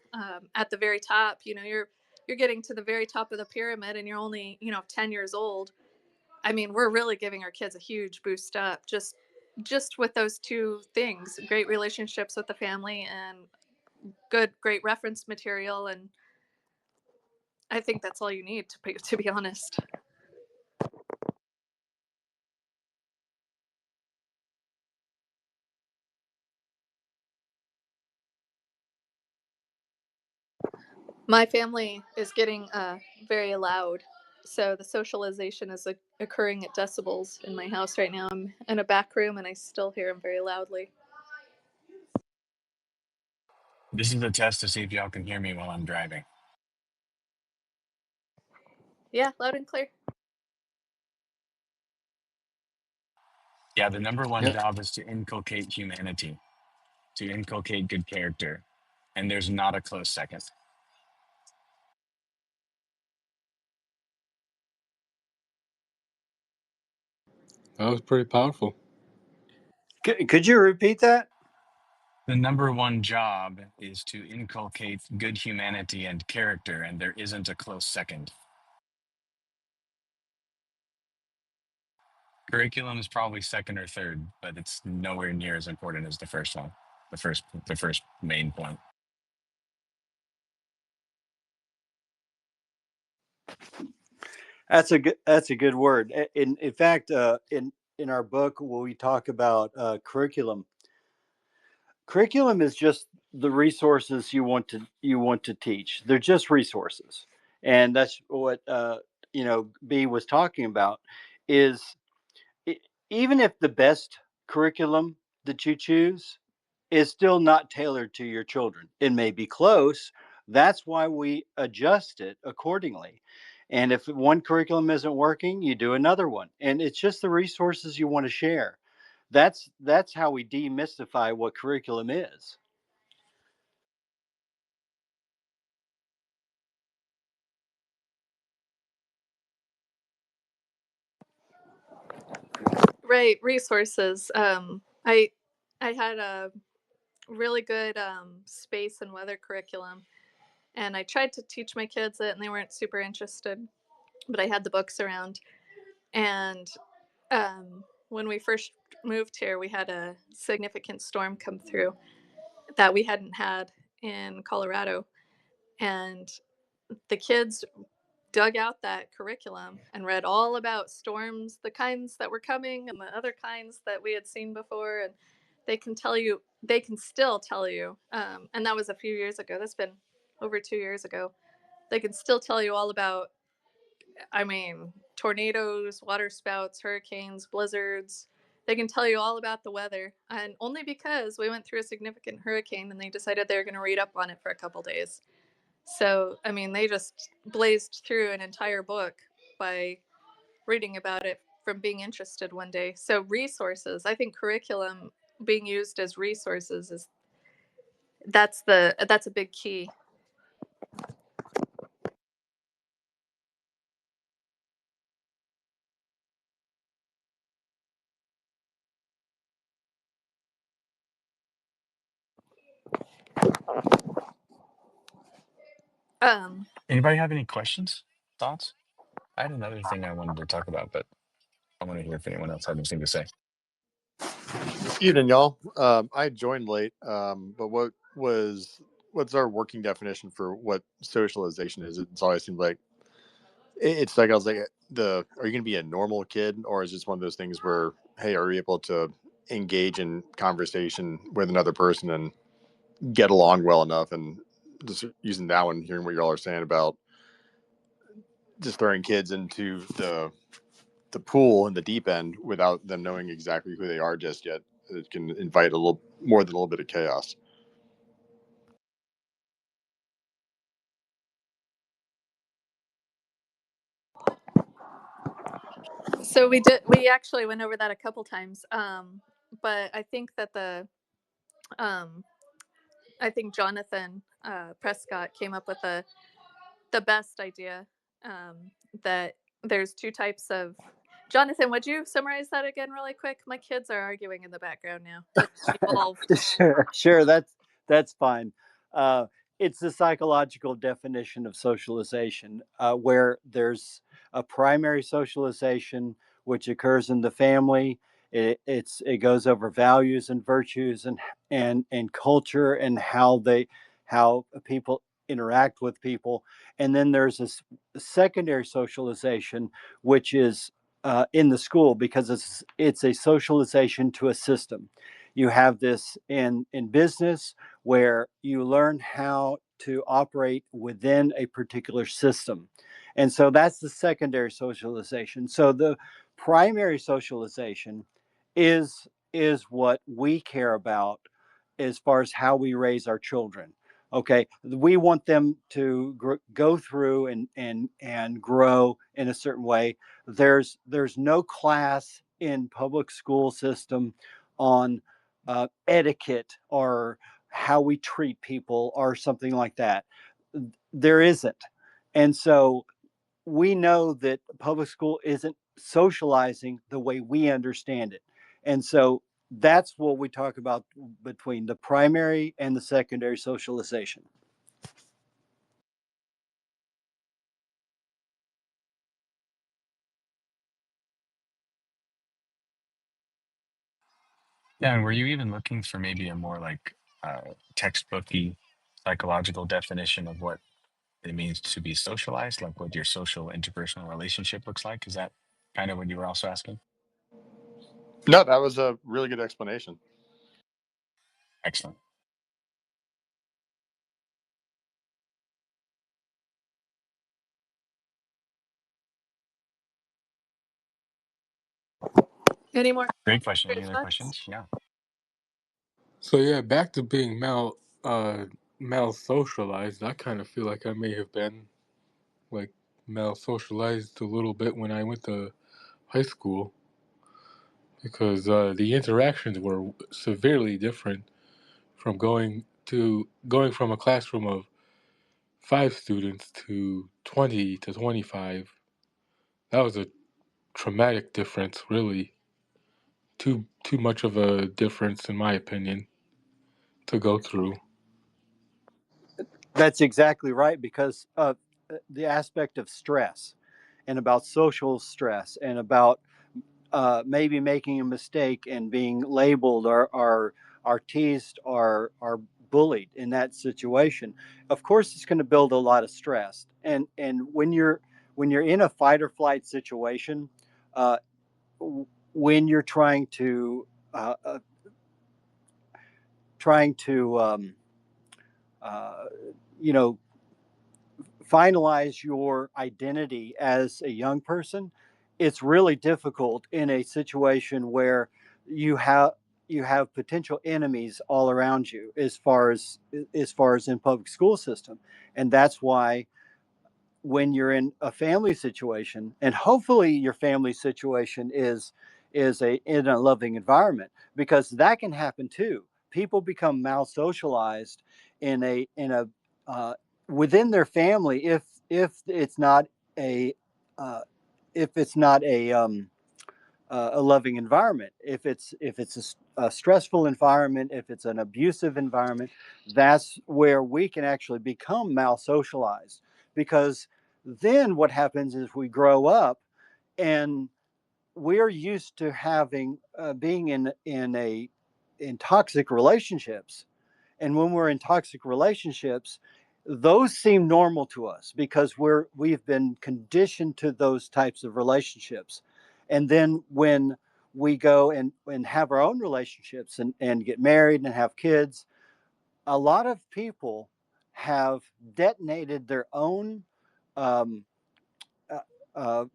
At the very top, you're getting to the very top of the pyramid, and you're only 10 years old. I mean, we're really giving our kids a huge boost up just with those two things: great relationships with the family and great reference material. And I think that's all you need, to be honest. My family is getting very loud, so the socialization is occurring at decibels in my house right now. I'm in a back room, and I still hear them very loudly. This is a test to see if y'all can hear me while I'm driving. Yeah, loud and clear. Yeah, the number one Yeah, job is to inculcate humanity, to inculcate good character. And there's not a close second. that was pretty powerful. Could you repeat that? The number one job is to inculcate good humanity and character, and there isn't a close second. Curriculum is probably second or third, but it's nowhere near as important as the first one, the first main point. That's a good word. In fact, in our book, when we talk about curriculum is just the resources you want to teach. They're just resources, and that's what B was talking about. Is e- Even if the best curriculum that you choose is still not tailored to your children, it may be close. That's why we adjust it accordingly. And if one curriculum isn't working, you do another one. And it's just the resources you want to share. That's how we demystify what curriculum is. Right, resources. I had a really good space and weather curriculum, and I tried to teach my kids it, and they weren't super interested. But I had the books around, and when we first moved here, we had a significant storm come through that we hadn't had in Colorado, and the kids dug out that curriculum and read all about storms, the kinds that were coming and the other kinds that we had seen before. And they can still tell you, and that was a few years ago. That's been over 2 years ago. They can still tell you all about, I mean, tornadoes, water spouts, hurricanes, blizzards. They can tell you all about the weather, and only because we went through a significant hurricane and they decided they were going to read up on it for a couple days. So, I mean, they just blazed through an entire book by reading about it from being interested one day. So resources, I think curriculum being used as resources that's a big key. Anybody have any questions, thoughts? I had another thing I wanted to talk about, but I want to hear if anyone else had anything to say. Evening, y'all. I joined late, but what's our working definition for what socialization is? It's always seemed like it's like I was like are you going to be a normal kid, or is it just one of those things where, hey, are you able to engage in conversation with another person and get along well enough? And just using that one, hearing what y'all are saying about just throwing kids into the pool in the deep end without them knowing exactly who they are just yet, it can invite a little more than a little bit of chaos. So we actually went over that a couple times, but I think that I think Jonathan Prescott came up with the best idea, that there's two types of. Jonathan, would you summarize that again really quick? My kids are arguing in the background now. It's evolved. Sure, that's fine. It's the psychological definition of socialization, where there's a primary socialization which occurs in the family. It goes over values and virtues and culture and how people interact with people, and then there's a secondary socialization which is in the school, because it's a socialization to a system. You have this in business, where you learn how to operate within a particular system. And so that's the secondary socialization. So the primary socialization is what we care about as far as how we raise our children. Okay, we want them to go through and grow in a certain way. There's no class in public school system on etiquette or how we treat people or something like that. There isn't. And so we know that public school isn't socializing the way we understand it. And so that's what we talk about between the primary and the secondary socialization. Yeah, and were you even looking for maybe a more like textbooky psychological definition of what it means to be socialized, like what your social interpersonal relationship looks like? Is that kind of what you were also asking? No, that was a really good explanation. Excellent. Any more? Great question. Any other questions? Yeah. So yeah, back to being mal socialized. I kind of feel like I may have been like mal socialized a little bit when I went to high school, because the interactions were severely different from going from a classroom of 5 students to 20 to 25. That was a traumatic difference, really. Too much of a difference, in my opinion, to go through. That's exactly right, because of the aspect of stress and about social stress and about maybe making a mistake and being labeled or teased or bullied in that situation. Of course, it's going to build a lot of stress. And when you're in a fight or flight situation, uh, when you're uh, uh, trying to uh, you know finalize your identity as a young person, it's really difficult in a situation where you have potential enemies all around you, as far as in public school system. And that's why when you're in a family situation, and hopefully your family situation is in a loving environment, because that can happen too. People become mal socialized in a uh, within their family if it's not a uh, if it's not a loving environment. If it's a stressful environment, if it's an abusive environment, that's where we can actually become mal socialized. Because then what happens is we grow up and we're used to having being in toxic relationships, and when we're in toxic relationships, those seem normal to us because we've been conditioned to those types of relationships. And then when we go and have our own relationships and get married and have kids, a lot of people have detonated their own um,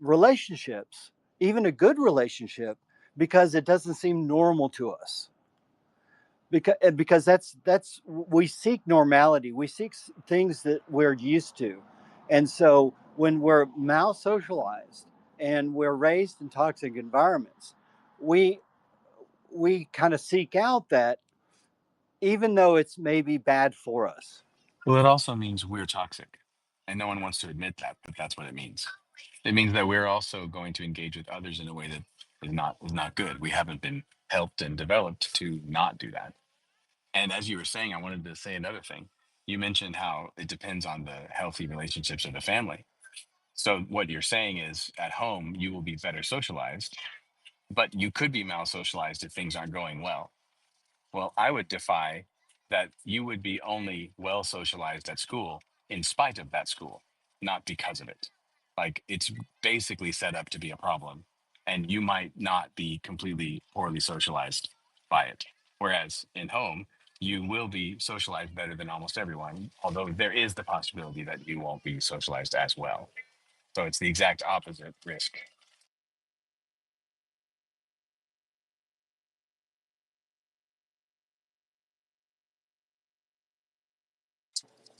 relationships, even a good relationship, because it doesn't seem normal to us. Because that's we seek normality, we seek things that we're used to. And so when we're mal socialized and we're raised in toxic environments, we we kind of seek out that, even though it's maybe bad for us. Well, it also means we're toxic. And no one wants to admit that, but that's what it means. It means that we're also going to engage with others in a way that is not good. We haven't been helped and developed to not do that. And as you were saying, I wanted to say another thing. You mentioned how it depends on the healthy relationships of the family. So what you're saying is at home you will be better socialized, but you could be mal socialized if things aren't going well. Well, I would defy that you would be only well socialized at school in spite of that school, not because of it. Like it's basically set up to be a problem, and you might not be completely poorly socialized by it. Whereas in home, you will be socialized better than almost everyone, although there is the possibility that you won't be socialized as well. So it's the exact opposite risk.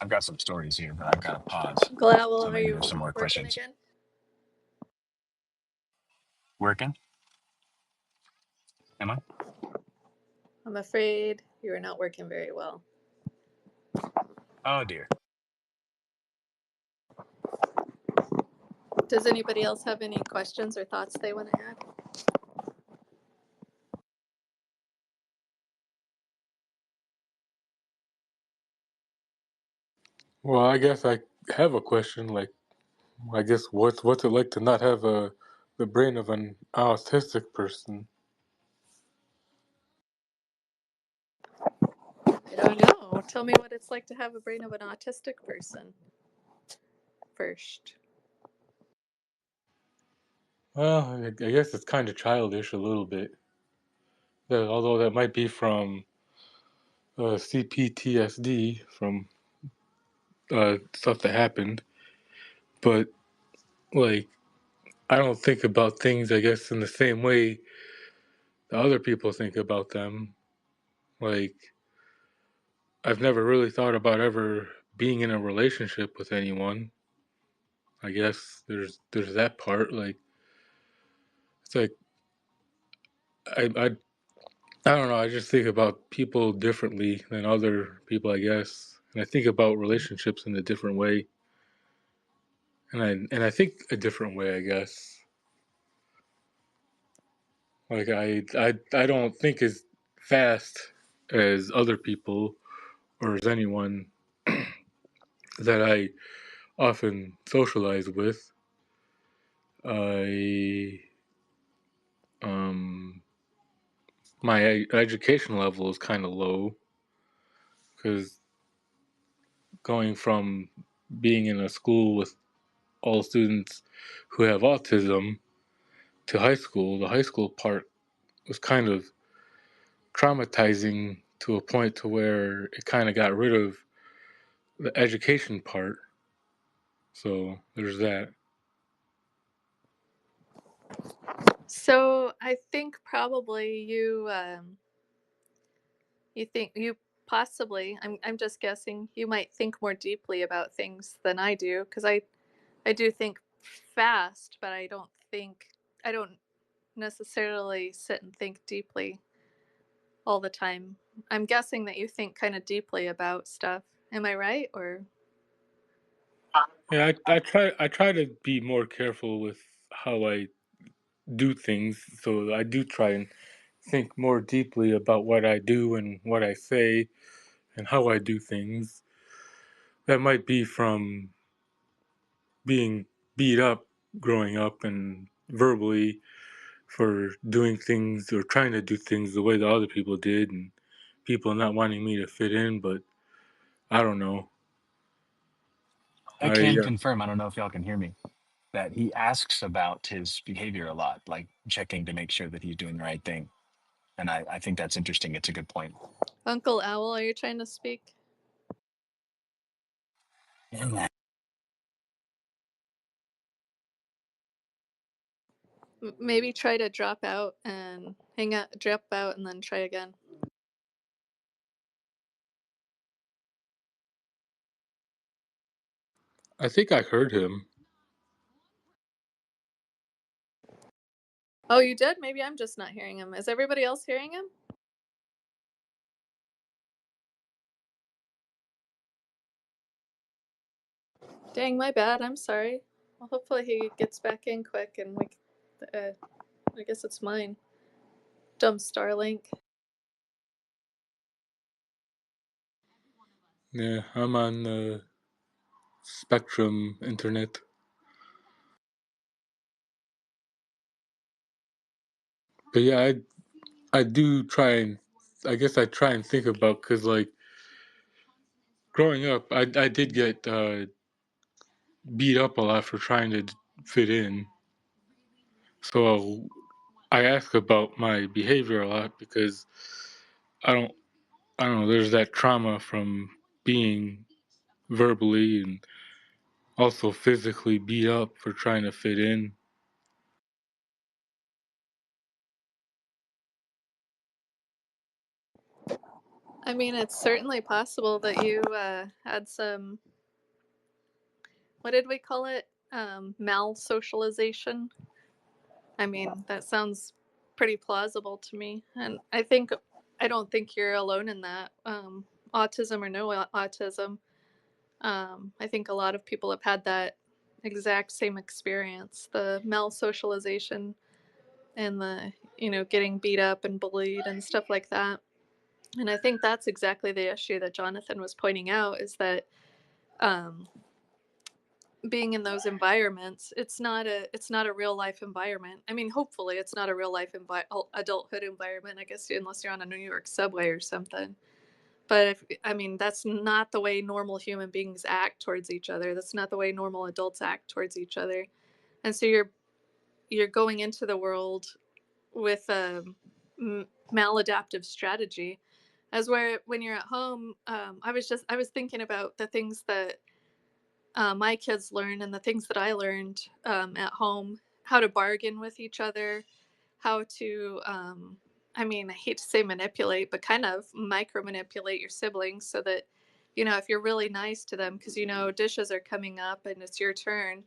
I've got some stories here, but I've got to pause. Gladwell, So are maybe you there's some more working questions. again? Working? Am I? I'm afraid you are not working very well. Oh dear. Does anybody else have any questions or thoughts they want to add? Well, I guess I have a question. Like, I guess what's it like to not have the brain of an autistic person? I don't know. Tell me what it's like to have a brain of an autistic person first. Well, I guess it's kind of childish a little bit. Although that might be from CPTSD, from stuff that happened. But like, I don't think about things, I guess, in the same way that other people think about them. Like, I've never really thought about ever being in a relationship with anyone. I guess there's that part. Like, it's like I don't know. I just think about people differently than other people, I guess, and I think about relationships in a different way, and I think a different way, I guess. Like I don't think as fast as other people or as anyone that I often socialize with. I um my education level is kind of low because going from being in a school with all students who have autism to high school, the high school part was kind of traumatizing to a point to where it kind of got rid of the education part. So there's that. So I think probably you think you possibly I'm just guessing you might think more deeply about things than I do, because I do think fast, but I don't necessarily sit and think deeply all the time. I'm guessing that you think kind of deeply about stuff. Am I right? Or Yeah, I try to be more careful with how I do things, so I do try and think more deeply about what I do and what I say and how I do things. That might be from being beat up growing up and verbally for doing things or trying to do things the way the other people did, and people not wanting me to fit in, but I don't know. I I can confirm, I don't know if y'all can hear me, that he asks about his behavior a lot, like checking to make sure that he's doing the right thing. And I think that's interesting. It's a good point. Uncle Owl, are you trying to speak? Maybe try to drop out and drop out and then try again. think I heard him. Oh, you did? Maybe I'm just not hearing him. Is everybody else hearing him? Dang, my bad. I'm sorry. Well, hopefully he gets back in quick and I guess it's mine. Dumb Starlink. Yeah, I'm on the Spectrum internet. But yeah, I do try and I guess I try and think about, because like growing up, I did get beat up a lot for trying to fit in. So I ask about my behavior a lot because I don't I don't know. There's that trauma from being verbally and also physically beat up for trying to fit in. I mean, it's certainly possible that you had some, what did we call it? Mal-socialization. I mean, that sounds pretty plausible to me. And I don't think you're alone in that. Autism or no autism. I think a lot of people have had that exact same experience, the mal-socialization and getting beat up and bullied and stuff like that. And I think that's exactly the issue that Jonathan was pointing out, is that um, being in those environments, it's not a real life environment. I mean, hopefully it's not a real life adulthood environment, I guess, unless you're on a New York subway or something. But that's not the way normal human beings act towards each other. That's not the way normal adults act towards each other. And so you're going into the world with a maladaptive strategy, as where when you're at home, I was thinking about the things that my kids learn and the things that I learned at home, how to bargain with each other, how to I hate to say manipulate, but kind of micro manipulate your siblings so that, if you're really nice to them because dishes are coming up and it's your turn,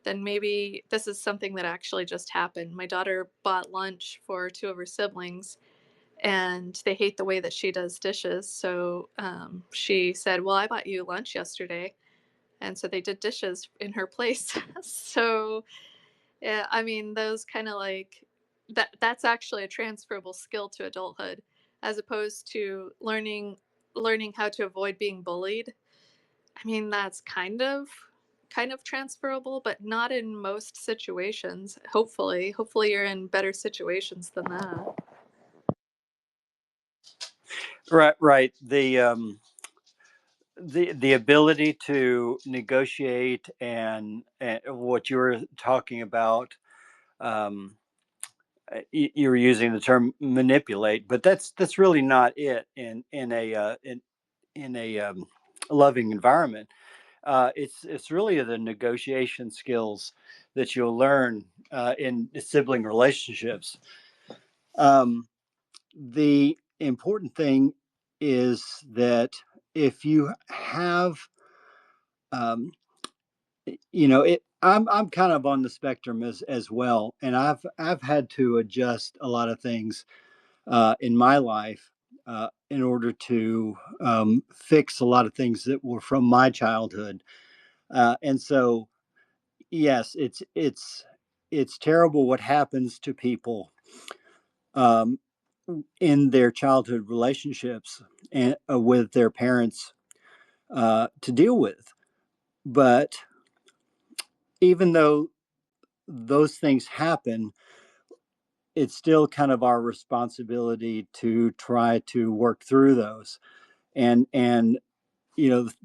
then maybe this is something that actually just happened. My daughter bought lunch for two of her siblings, and they hate the way that she does dishes. So she said, "Well, I bought you lunch yesterday." And so they did dishes in her place. So, yeah, those kind of like that's actually a transferable skill to adulthood, as opposed to learning how to avoid being bullied. That's kind of transferable, but not in most situations. Hopefully you're in better situations than that. Right. The ability to negotiate and what you were talking about, you were using the term manipulate, but that's really not it in a loving environment. It's really the negotiation skills that you'll learn in sibling relationships. The important thing is that if you have um, I'm kind of on the spectrum as well, and I've had to adjust a lot of things in my life in order to fix a lot of things that were from my childhood. And so, yes, it's terrible what happens to people um, in their childhood relationships and with their parents to deal with. But even though those things happen, it's still kind of our responsibility to try to work through those and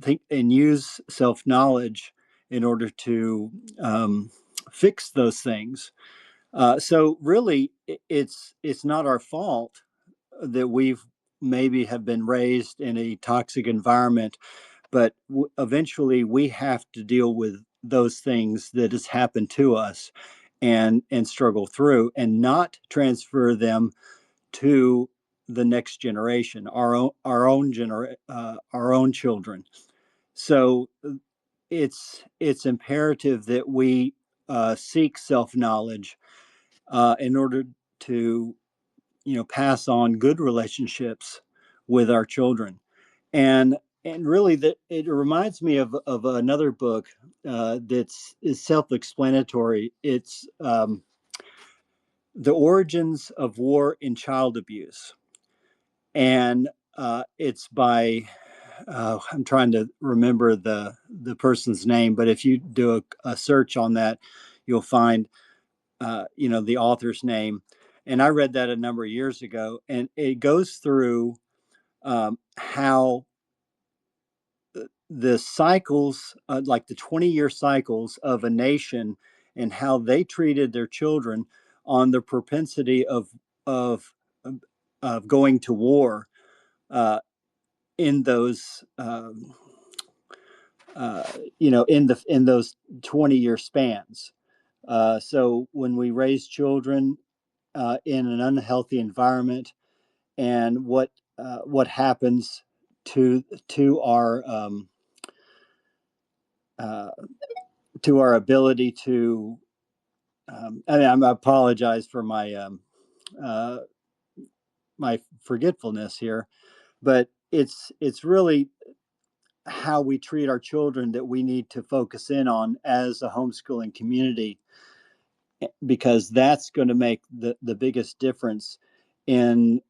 think and use self-knowledge in order to fix those things. So really, it's not our fault that we've maybe have been raised in a toxic environment, but eventually we have to deal with those things that has happened to us and struggle through and not transfer them to the next generation, our own children. So it's imperative that we seek self knowledge in order to pass on good relationships with our children. And really, that it reminds me of another book that's is self-explanatory. It's The Origins of War in Child Abuse, and it's by I'm trying to remember the person's name, but if you do a search on that, you'll find the author's name. And I read that a number of years ago, and it goes through how the cycles, like the 20-year cycles of a nation, and how they treated their children on the propensity of of going to war in those in those 20-year spans. So when we raise children in an unhealthy environment, and what happens to our uh, to our ability to I apologize for uh, my forgetfulness here, but it's really how we treat our children that we need to focus in on as a homeschooling community, because that's going to make the biggest difference in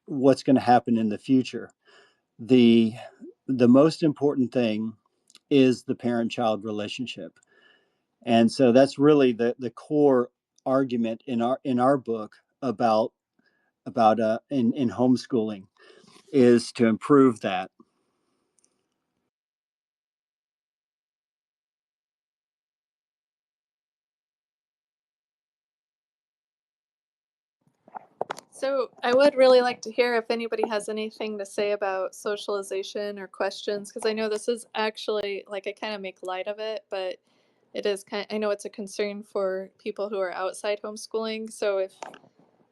what's going to happen in the future. The the most important thing is the parent-child relationship. And so that's really the core argument in our book about in homeschooling, is to improve that. So I would really like to hear if anybody has anything to say about socialization or questions, because I know this is actually, like, I kind of make light of it, but it is I know it's a concern for people who are outside homeschooling. So if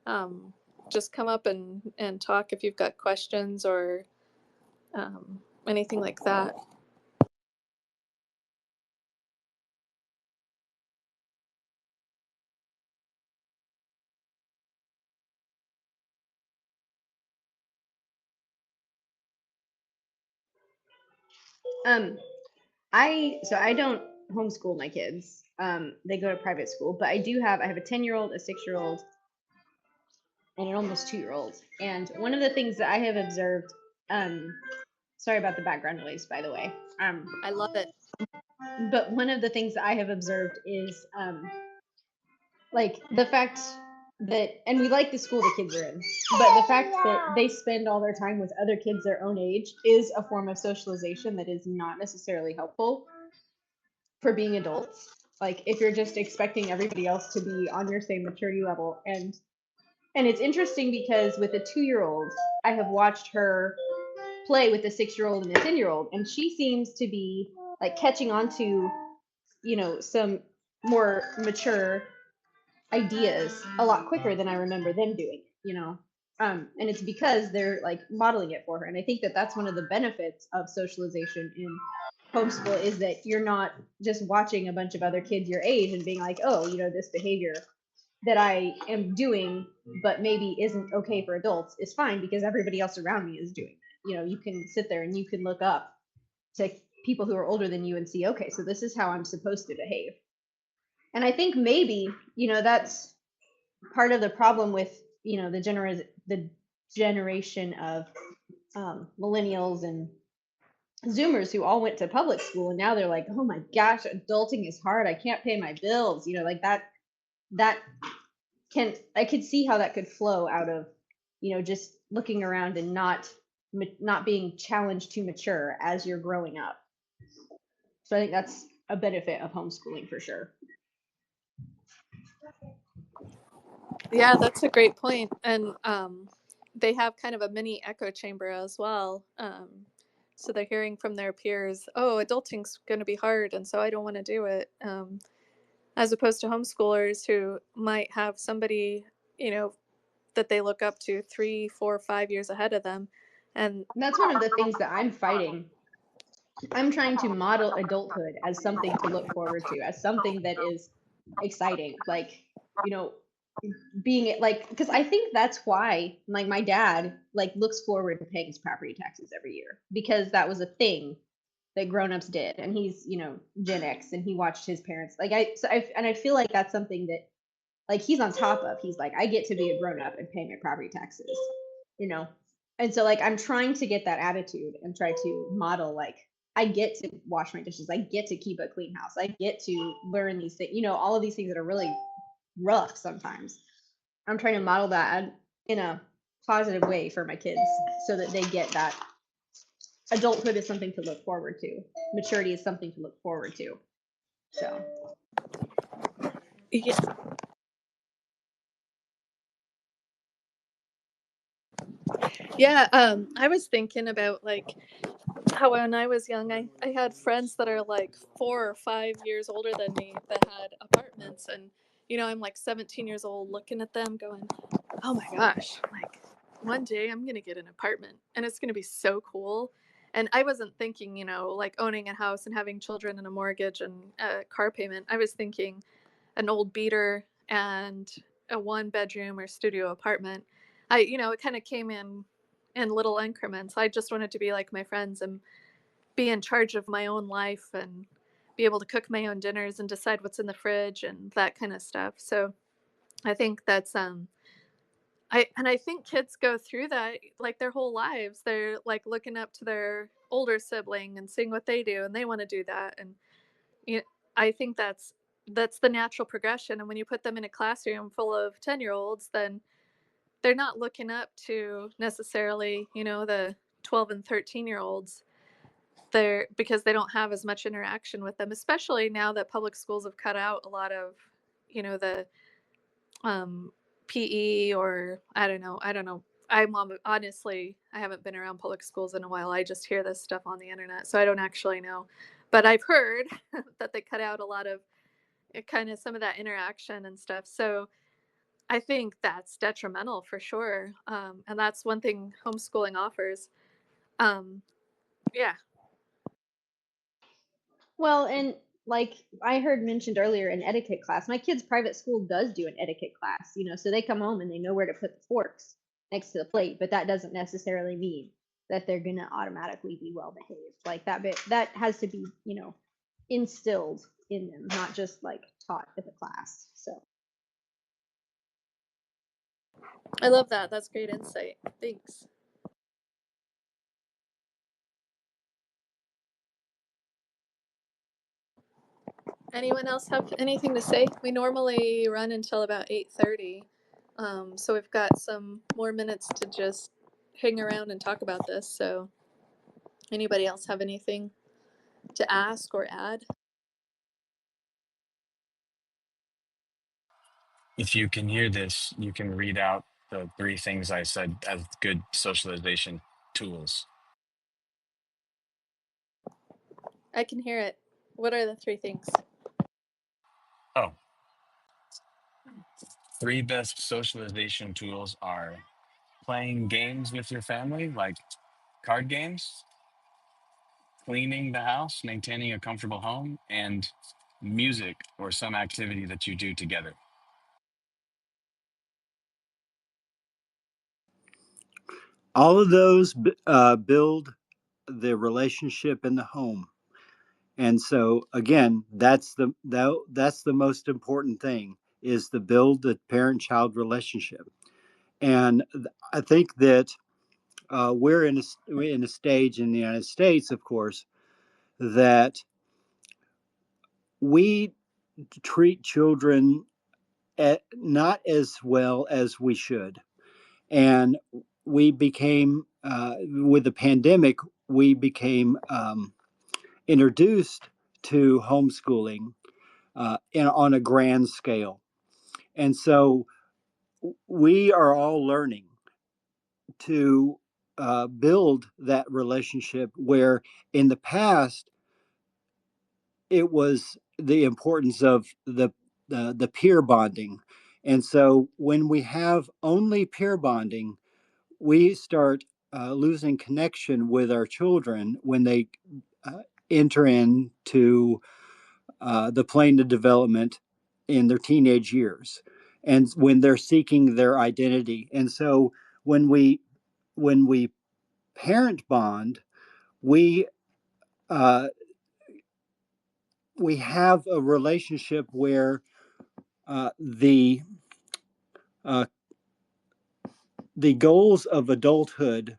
um, just come up and talk if you've got questions or anything like that. I don't homeschool my kids. They go to private school, but I have a 10-year-old, a 6-year-old, and an almost 2-year-old. And one of the things that I have observed, sorry about the background noise, by the way. I love it. But one of the things that I have observed is like the fact that, and we like the school the kids are in, but the fact that they spend all their time with other kids their own age is a form of socialization that is not necessarily helpful for being adults. Like if you're just expecting everybody else to be on your same maturity level. And it's interesting because with a 2-year-old, I have watched her play with a 6-year-old and a 10-year-old, and she seems to be like catching on to, some more mature ideas a lot quicker than I remember them doing. And it's because they're like modeling it for her. And I think that that's one of the benefits of socialization homeschool is that you're not just watching a bunch of other kids your age and being like, oh, this behavior that I am doing, but maybe isn't okay for adults is fine because everybody else around me is doing it. You can sit there and you can look up to people who are older than you and see, okay, so this is how I'm supposed to behave. And I think maybe, that's part of the problem with, the generation of millennials and Zoomers who all went to public school and now they're like, oh my gosh, adulting is hard. I can't pay my bills. Like that I could see how that could flow out of, just looking around and not being challenged to mature as you're growing up. So I think that's a benefit of homeschooling for sure. Yeah, that's a great point. And they have kind of a mini echo chamber as well. So they're hearing from their peers, oh, adulting's going to be hard, and so I don't want to do it. As opposed to homeschoolers who might have somebody, that they look up to 3, 4, 5 years ahead of them. And that's one of the things that I'm fighting. I'm trying to model adulthood as something to look forward to, as something that is exciting. Like, being like, because I think that's why, like, my dad looks forward to paying his property taxes every year because that was a thing that grown-ups did, and he's Gen X and he watched his parents I feel like that's something that he's on top of. He's like, I get to be a grown-up and pay my property taxes, and so I'm trying to get that attitude and try to model I get to wash my dishes, I get to keep a clean house, I get to learn these things, all of these things that are really rough sometimes. I'm trying to model that in a positive way for my kids so that they get that adulthood is something to look forward to. Maturity is something to look forward to. So. yeah. Yeah, I was thinking about how when I was young, I had friends that are 4 or 5 years older than me that had apartments, and I'm 17 years old looking at them going, oh my gosh, one day I'm gonna get an apartment and it's gonna be so cool. And I wasn't thinking, owning a house and having children and a mortgage and a car payment. I was thinking an old beater and a 1-bedroom or studio apartment. It kind of came in little increments. I just wanted to be like my friends and be in charge of my own life and be able to cook my own dinners and decide what's in the fridge and that kind of stuff. So I think that's I think kids go through that their whole lives. They're looking up to their older sibling and seeing what they do and they want to do that. And I think that's the natural progression. And when you put them in a classroom full of 10-year-olds, then they're not looking up to necessarily, the 12 and 13-year-olds. They're because they don't have as much interaction with them, especially now that public schools have cut out a lot of, the PE or I don't know. Honestly, I haven't been around public schools in a while. I just hear this stuff on the internet, so I don't actually know. But I've heard that they cut out a lot of kind of some of that interaction and stuff. So I think that's detrimental for sure. And that's one thing homeschooling offers. Um, yeah. Well, and I heard mentioned earlier, an etiquette class. My kid's private school does do an etiquette class, so they come home and they know where to put the forks next to the plate, but that doesn't necessarily mean that they're gonna automatically be well behaved. That has to be, instilled in them, not just taught at the class. So I love that. That's great insight. Thanks. Anyone else have anything to say? We normally run until about 8:30, so we've got some more minutes to just hang around and talk about this. So, anybody else have anything to ask or add? If you can hear this, you can read out the 3 things I said as good socialization tools. I can hear it. What are the 3 things? Oh, 3 best socialization tools are playing games with your family, like card games, cleaning the house, maintaining a comfortable home, and music or some activity that you do together. All of those build the relationship in the home. And so again, that's the most important thing, is to build the parent-child relationship. And I think that we're in a stage in the United States, of course, that we treat children not as well as we should. And we became, with the pandemic, we became introduced to homeschooling on a grand scale. And so we are all learning to build that relationship where in the past it was the importance of the peer bonding. And so when we have only peer bonding, we start losing connection with our children when they enter into the plane of development in their teenage years, and when they're seeking their identity. And so when we parent bond, we uh, we have a relationship where the the goals of adulthood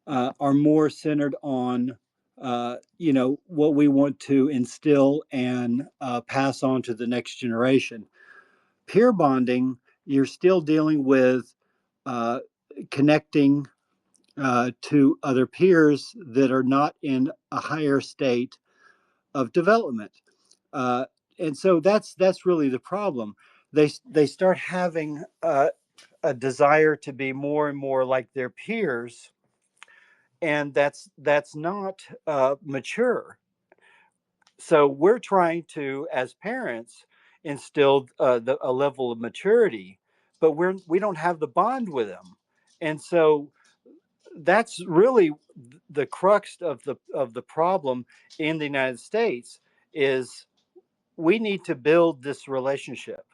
are more centered on what we want to instill and pass on to the next generation. Peer bonding, you're still dealing with uh, connecting to other peers that are not in a higher state of development. Uh, and so that's really the problem. They start having a desire to be more and more like their peers, and that's not mature. So we're trying to, as parents, instill a level of maturity, but we don't have the bond with them, and so that's really the crux of the problem in the United States. Is we need to build this relationship.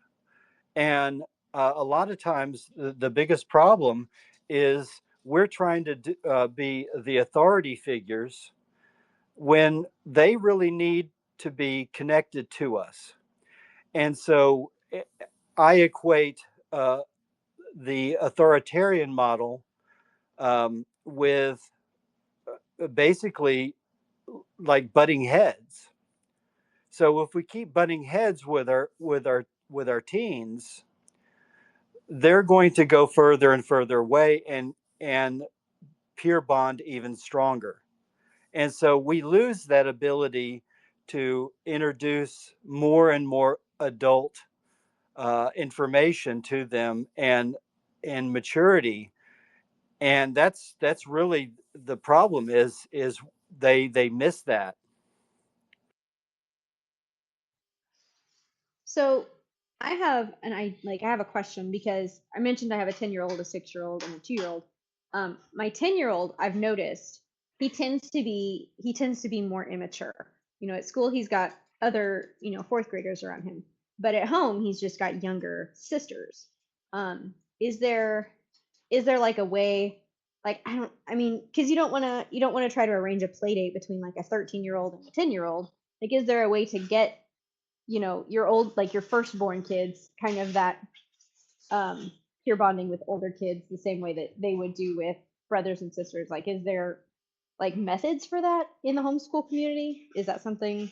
And a lot of times, the biggest problem is we're trying to be the authority figures when they really need to be connected to us. And so I equate the authoritarian model with basically like butting heads. So if we keep butting heads with our teens, they're going to go further and further away and peer bond even stronger. And so we lose that ability to introduce more and more adult information to them and maturity. And that's really the problem, is they miss that. So I have a question, because I mentioned I have a 10-year-old, a 6-year-old, and a 2-year-old. My 10-year-old, I've noticed, he tends to be more immature. At school he's got other, fourth graders around him, but at home he's just got younger sisters. Is there like a way, like, I mean, because you don't want to try to arrange a play date between like a 13-year-old and a 10-year-old. Like, is there a way to get your old, like your firstborn kids, kind of that peer bonding with older kids the same way that they would do with brothers and sisters? Like, is there like methods for that in the homeschool community? Is that something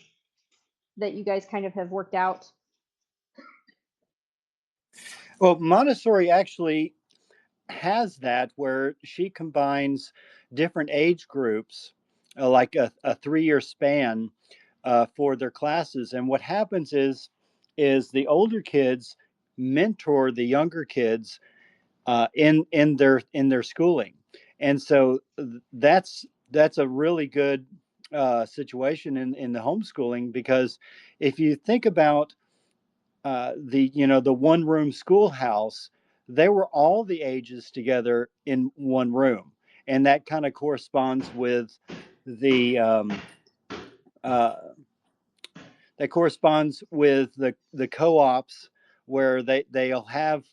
that you guys kind of have worked out? Well, Montessori actually has that, where she combines different age groups, like a 3-year span for their classes. And what happens is the older kids mentor the younger kids in their schooling. And so that's a really good situation in the homeschooling, because if you think about the one room schoolhouse, they were all the ages together in one room, and that kind of corresponds with the that corresponds with the co-ops where they'll have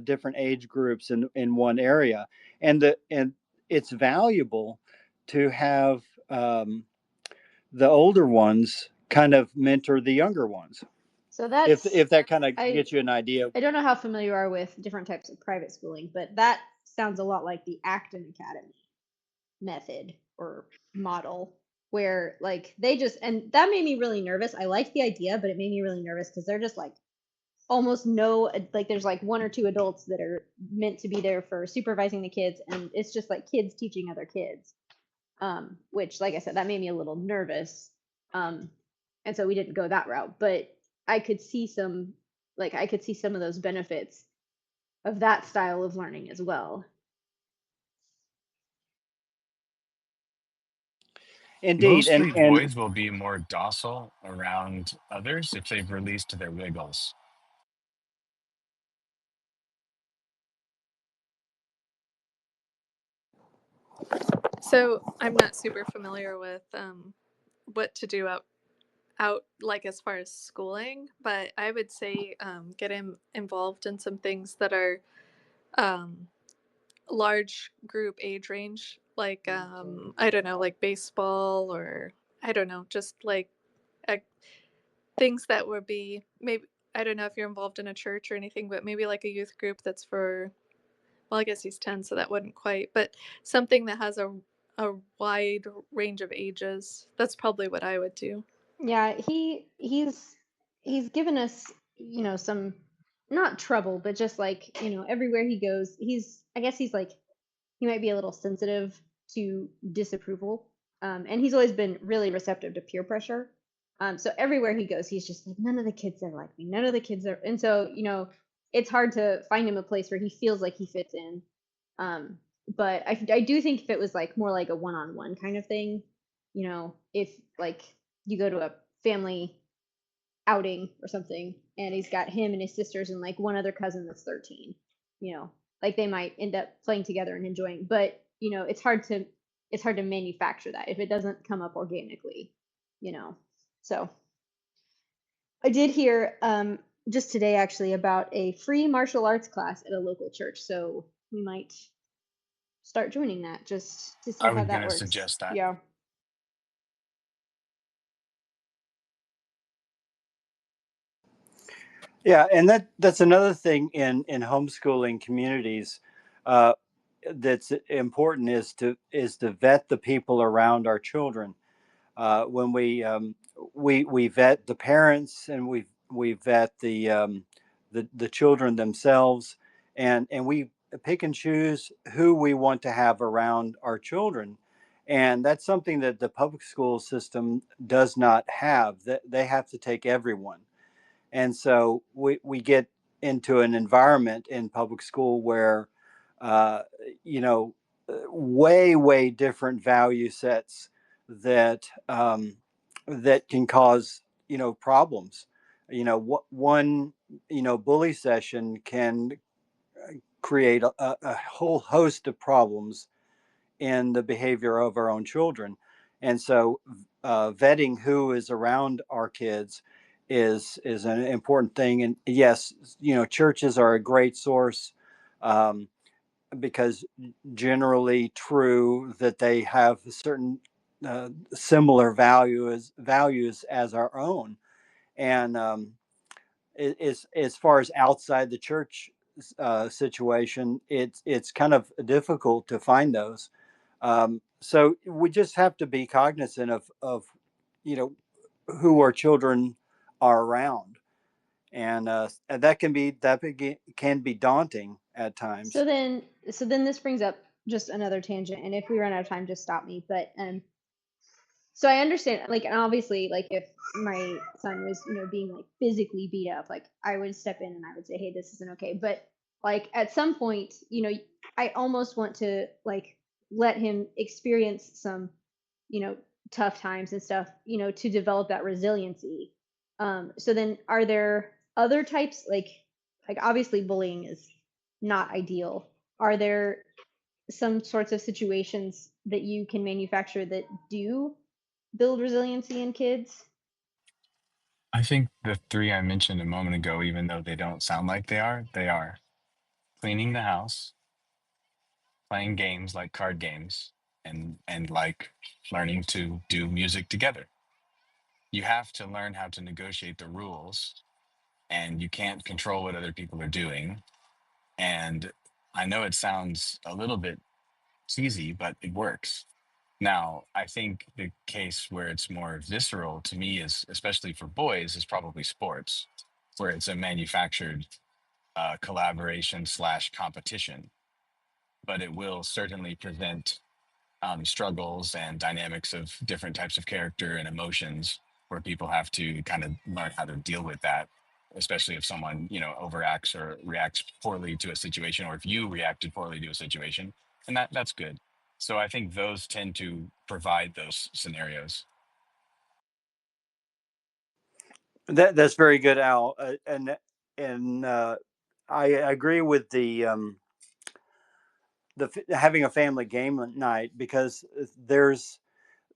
different age groups in one area, and it's valuable to have the older ones kind of mentor the younger ones. So If that kind of I gets you an idea. I don't know how familiar you are with different types of private schooling, but that sounds a lot like the Acton Academy method or model, where like they just, and that made me really nervous. I liked the idea, but it made me really nervous because they're just like almost no, like there's like one or two adults that are meant to be there for supervising the kids, and it's just like kids teaching other kids. Which, like I said, that made me a little nervous. And so we didn't go that route, but I could see some, like I could see some of those benefits of that style of learning as well. Indeed, Mostly and boys will be more docile around others if they've released their wiggles. So I'm not super familiar with what to do out like as far as schooling, but I would say get him involved in some things that are um, large group age range, like I don't know, like baseball, or I don't know, just like ac- things that would be maybe, I don't know if you're involved in a church or anything, but maybe like a youth group that's for, well, I guess he's 10, so that wouldn't quite, but something that has a wide range of ages. That's probably what I would do. Yeah, he's given us, some, not trouble, but just like, everywhere he goes, I guess he's like, he might be a little sensitive to disapproval. And he's always been really receptive to peer pressure. So everywhere he goes, he's just like, none of the kids are like me. None of the kids are. And so, it's hard to find him a place where he feels like he fits in. Um, but I do think if it was like more like a one-on-one kind of thing, if like you go to a family outing or something, and he's got him and his sisters and like one other cousin that's 13, like they might end up playing together and enjoying, but it's hard to manufacture that if it doesn't come up organically, you know. So I did hear just today actually about a free martial arts class at a local church, so we might start joining that just to see I how was going that to works. suggest that. Yeah. yeah, and that's another thing in homeschooling communities uh, that's important is to vet the people around our children. When we vet the parents, and we vet the children themselves, and we pick and choose who we want to have around our children, and that's something that the public school system does not have. That they have to take everyone, and so we get into an environment in public school where uh, you know way different value sets that that can cause problems. One bully session can create a whole host of problems in the behavior of our own children. And so, vetting who is around our kids is an important thing. And yes, churches are a great source, um, because generally true that they have certain similar values as our own. And as far as outside the church situation, it's kind of difficult to find those. So we just have to be cognizant of you know who our children are around, and can be daunting at So times. then, so then this brings up just another tangent, and if we run out of time, just stop me. But so I understand, like, and obviously, like, if my son was, being like physically beat up, like, I would step in and I would say, hey, this isn't okay. But like at some point, I almost want to like let him experience some, you know, tough times and stuff, to develop that resiliency. So then, are there other types, like obviously bullying is not ideal. Are there some sorts of situations that you can manufacture that do build resiliency in kids? I think the three I mentioned a moment ago, even though they don't sound like they are cleaning the house, playing games like card games, and like learning to do music together. You have to learn how to negotiate the rules, and you can't control what other people are doing. And I know it sounds a little bit cheesy, but it works. Now, I think the case where it's more visceral to me is, especially for boys, is probably sports, where it's a manufactured collaboration slash competition. But it will certainly present struggles and dynamics of different types of character and emotions, where people have to kind of learn how to deal with that, especially if someone, overacts or reacts poorly to a situation, or if you reacted poorly to a situation, and that's good. So I think those tend to provide those scenarios. That's very good, Al. And I agree with having a family game night, because there's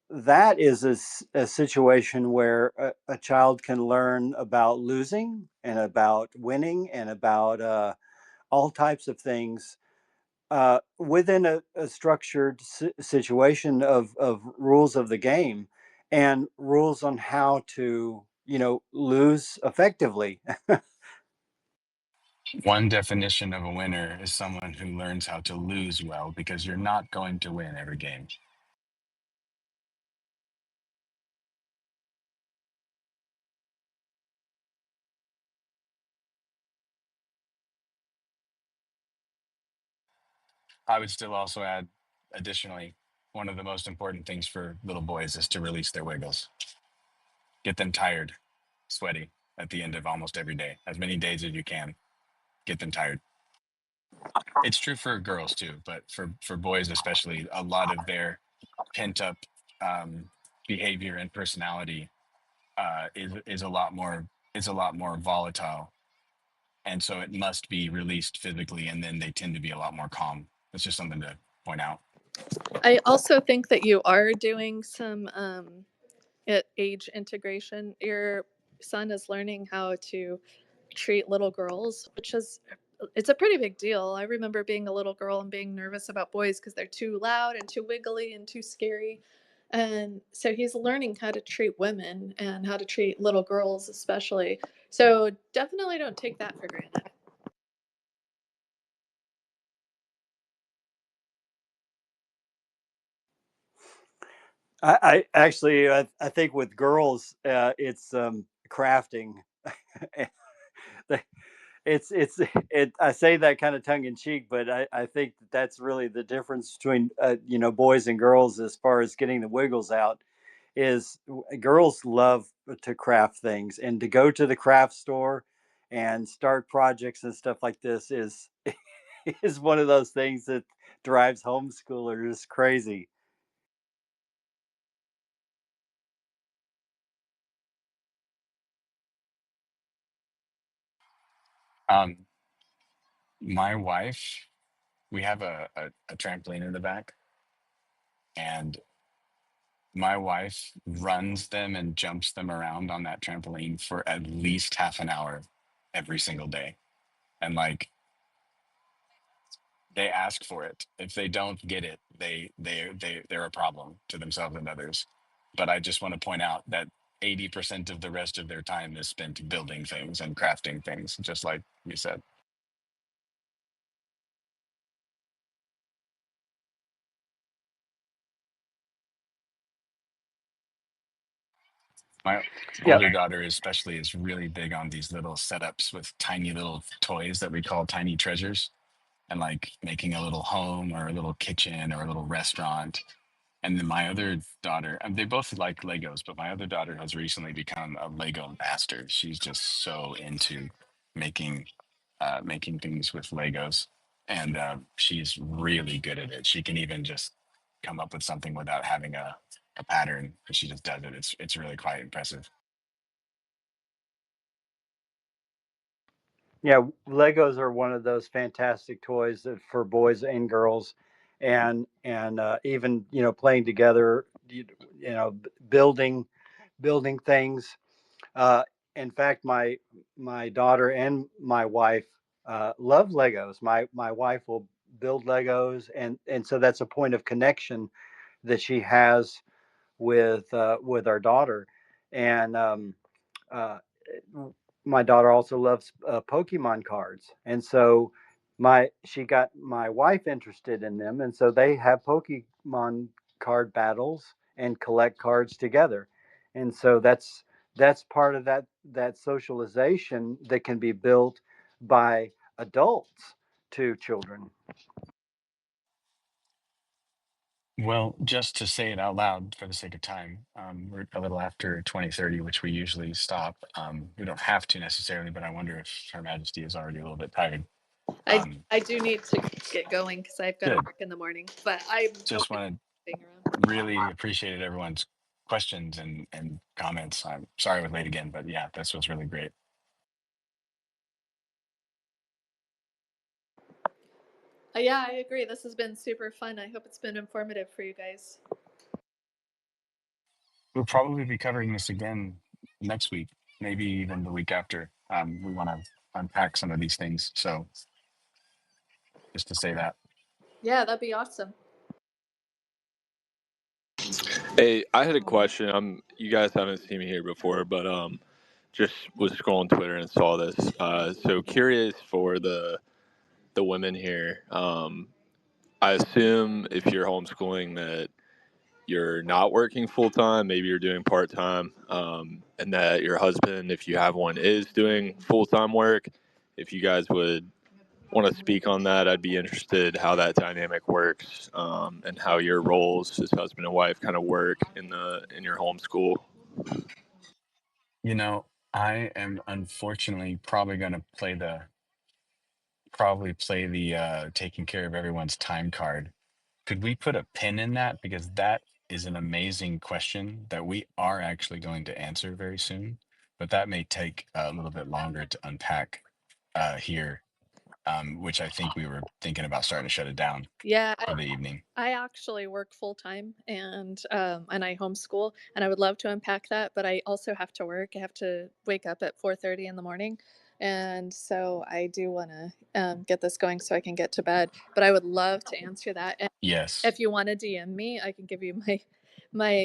that is a situation where a child can learn about losing and about winning and about all types of things within a structured situation of rules of the game and rules on how to lose effectively. One definition of a winner is someone who learns how to lose well, because you're not going to win every game. I would still also add, additionally, one of the most important things for little boys is to release their wiggles. Get them tired, sweaty at the end of almost every day, as many days as you can. Get them tired. It's true for girls too, but for boys especially, a lot of their pent up behavior and personality is a lot more volatile, and so it must be released physically, and then they tend to be a lot more calm. That's just something to point out. I also think that you are doing some age integration. Your son is learning how to treat little girls, which is it's a pretty big deal. I remember being a little girl and being nervous about boys because they're too loud and too wiggly and too scary. And so he's learning how to treat women and how to treat little girls especially. So definitely don't take that for granted. I actually I think with girls it's crafting. They- I say that kind of tongue in cheek, but I think that's really the difference between boys and girls as far as getting the wiggles out. Is girls love to craft things, and to go to the craft store and start projects and stuff like this is is one of those things that drives homeschoolers crazy. Um, my wife, we have a trampoline in the back, and my wife runs them and jumps them around on that trampoline for at least half an hour every single day. And like, they ask for it. If they don't get it, they're a problem to themselves and others. But I just want to point out that 80% of the rest of their time is spent building things and crafting things, just like you said. My Yeah. older daughter especially is really big on these little setups with tiny little toys that we call tiny treasures, and like making a little home or a little kitchen or a little restaurant. And then my other daughter, and they both like Legos, but my other daughter has recently become a Lego master. She's just so into making making things with Legos, and she's really good at it. She can even just come up with something without having a pattern. She just does it. It's really quite impressive. Yeah, Legos are one of those fantastic toys for boys and girls. and even playing together, building things. In fact, my daughter and my wife love Legos. My wife will build Legos, and so that's a point of connection that she has with our daughter. And uh, my daughter also loves Pokemon cards, and so she got my wife interested in them, and so they have Pokemon card battles and collect cards together. And so that's part of that socialization that can be built by adults to children. Well, just to say it out loud for the sake of time, we're a little after 20:30, which we usually stop. We don't have to necessarily, but I wonder if Her Majesty is already a little bit tired. I do need to get going because I've got to Good. work in the morning. But I Just want being to around. really appreciated everyone's questions and comments. I'm sorry I was late again, but yeah, this was really great. Yeah, I agree. This has been super fun. I hope it's been informative for you guys. We'll probably be covering this again next week, maybe even the week after. We want to unpack some of these things. So just to say that. Yeah, that'd be awesome. Hey, I had a question. You guys haven't seen me here before, but just was scrolling Twitter and saw this. So curious for the women here. I assume if you're homeschooling that you're not working full time, maybe you're doing part time, and that your husband, if you have one, is doing full time work. If you guys would want to speak on that, I'd be interested how that dynamic works, and how your roles as husband and wife kind of work in your homeschool. You know, I am unfortunately probably going to play the taking care of everyone's time card. Could we put a pin in that? Because that is an amazing question that we are actually going to answer very soon, but that may take a little bit longer to unpack here, which I think we were thinking about starting to shut it down Yeah, for the evening. I actually work full time and I homeschool, and I would love to unpack that, but I also have to work. I have to wake up at 4:30 in the morning, and so I do want to get this going so I can get to bed. But I would love to answer that. And Yes. if you want to DM me, I can give you my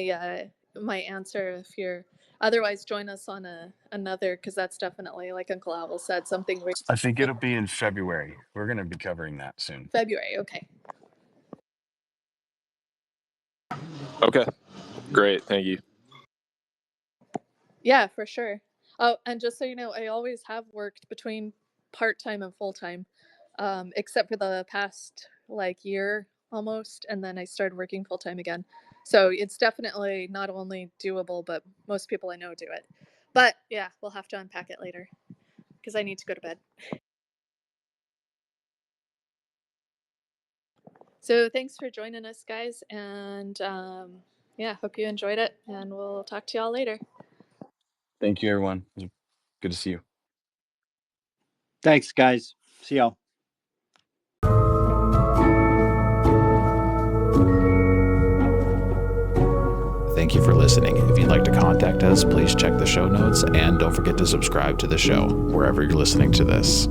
answer if you're. Otherwise, join us on another, because that's definitely, like Uncle Owl said, something. I think it'll be in February. We're going to be covering that soon. February, okay. Okay, great, thank you. Yeah, for sure. Oh, and just so you know, I always have worked between part-time and full-time, except for the past year almost, and then I started working full-time again. So it's definitely not only doable, but most people I know do it. But yeah, we'll have to unpack it later because I need to go to bed. So thanks for joining us, guys, and yeah, hope you enjoyed it, and we'll talk to y'all later. Thank you, everyone. Good to see you. Thanks, guys. See y'all. Thank you for listening. If you'd like to contact us, please check the show notes, and don't forget to subscribe to the show wherever you're listening to this.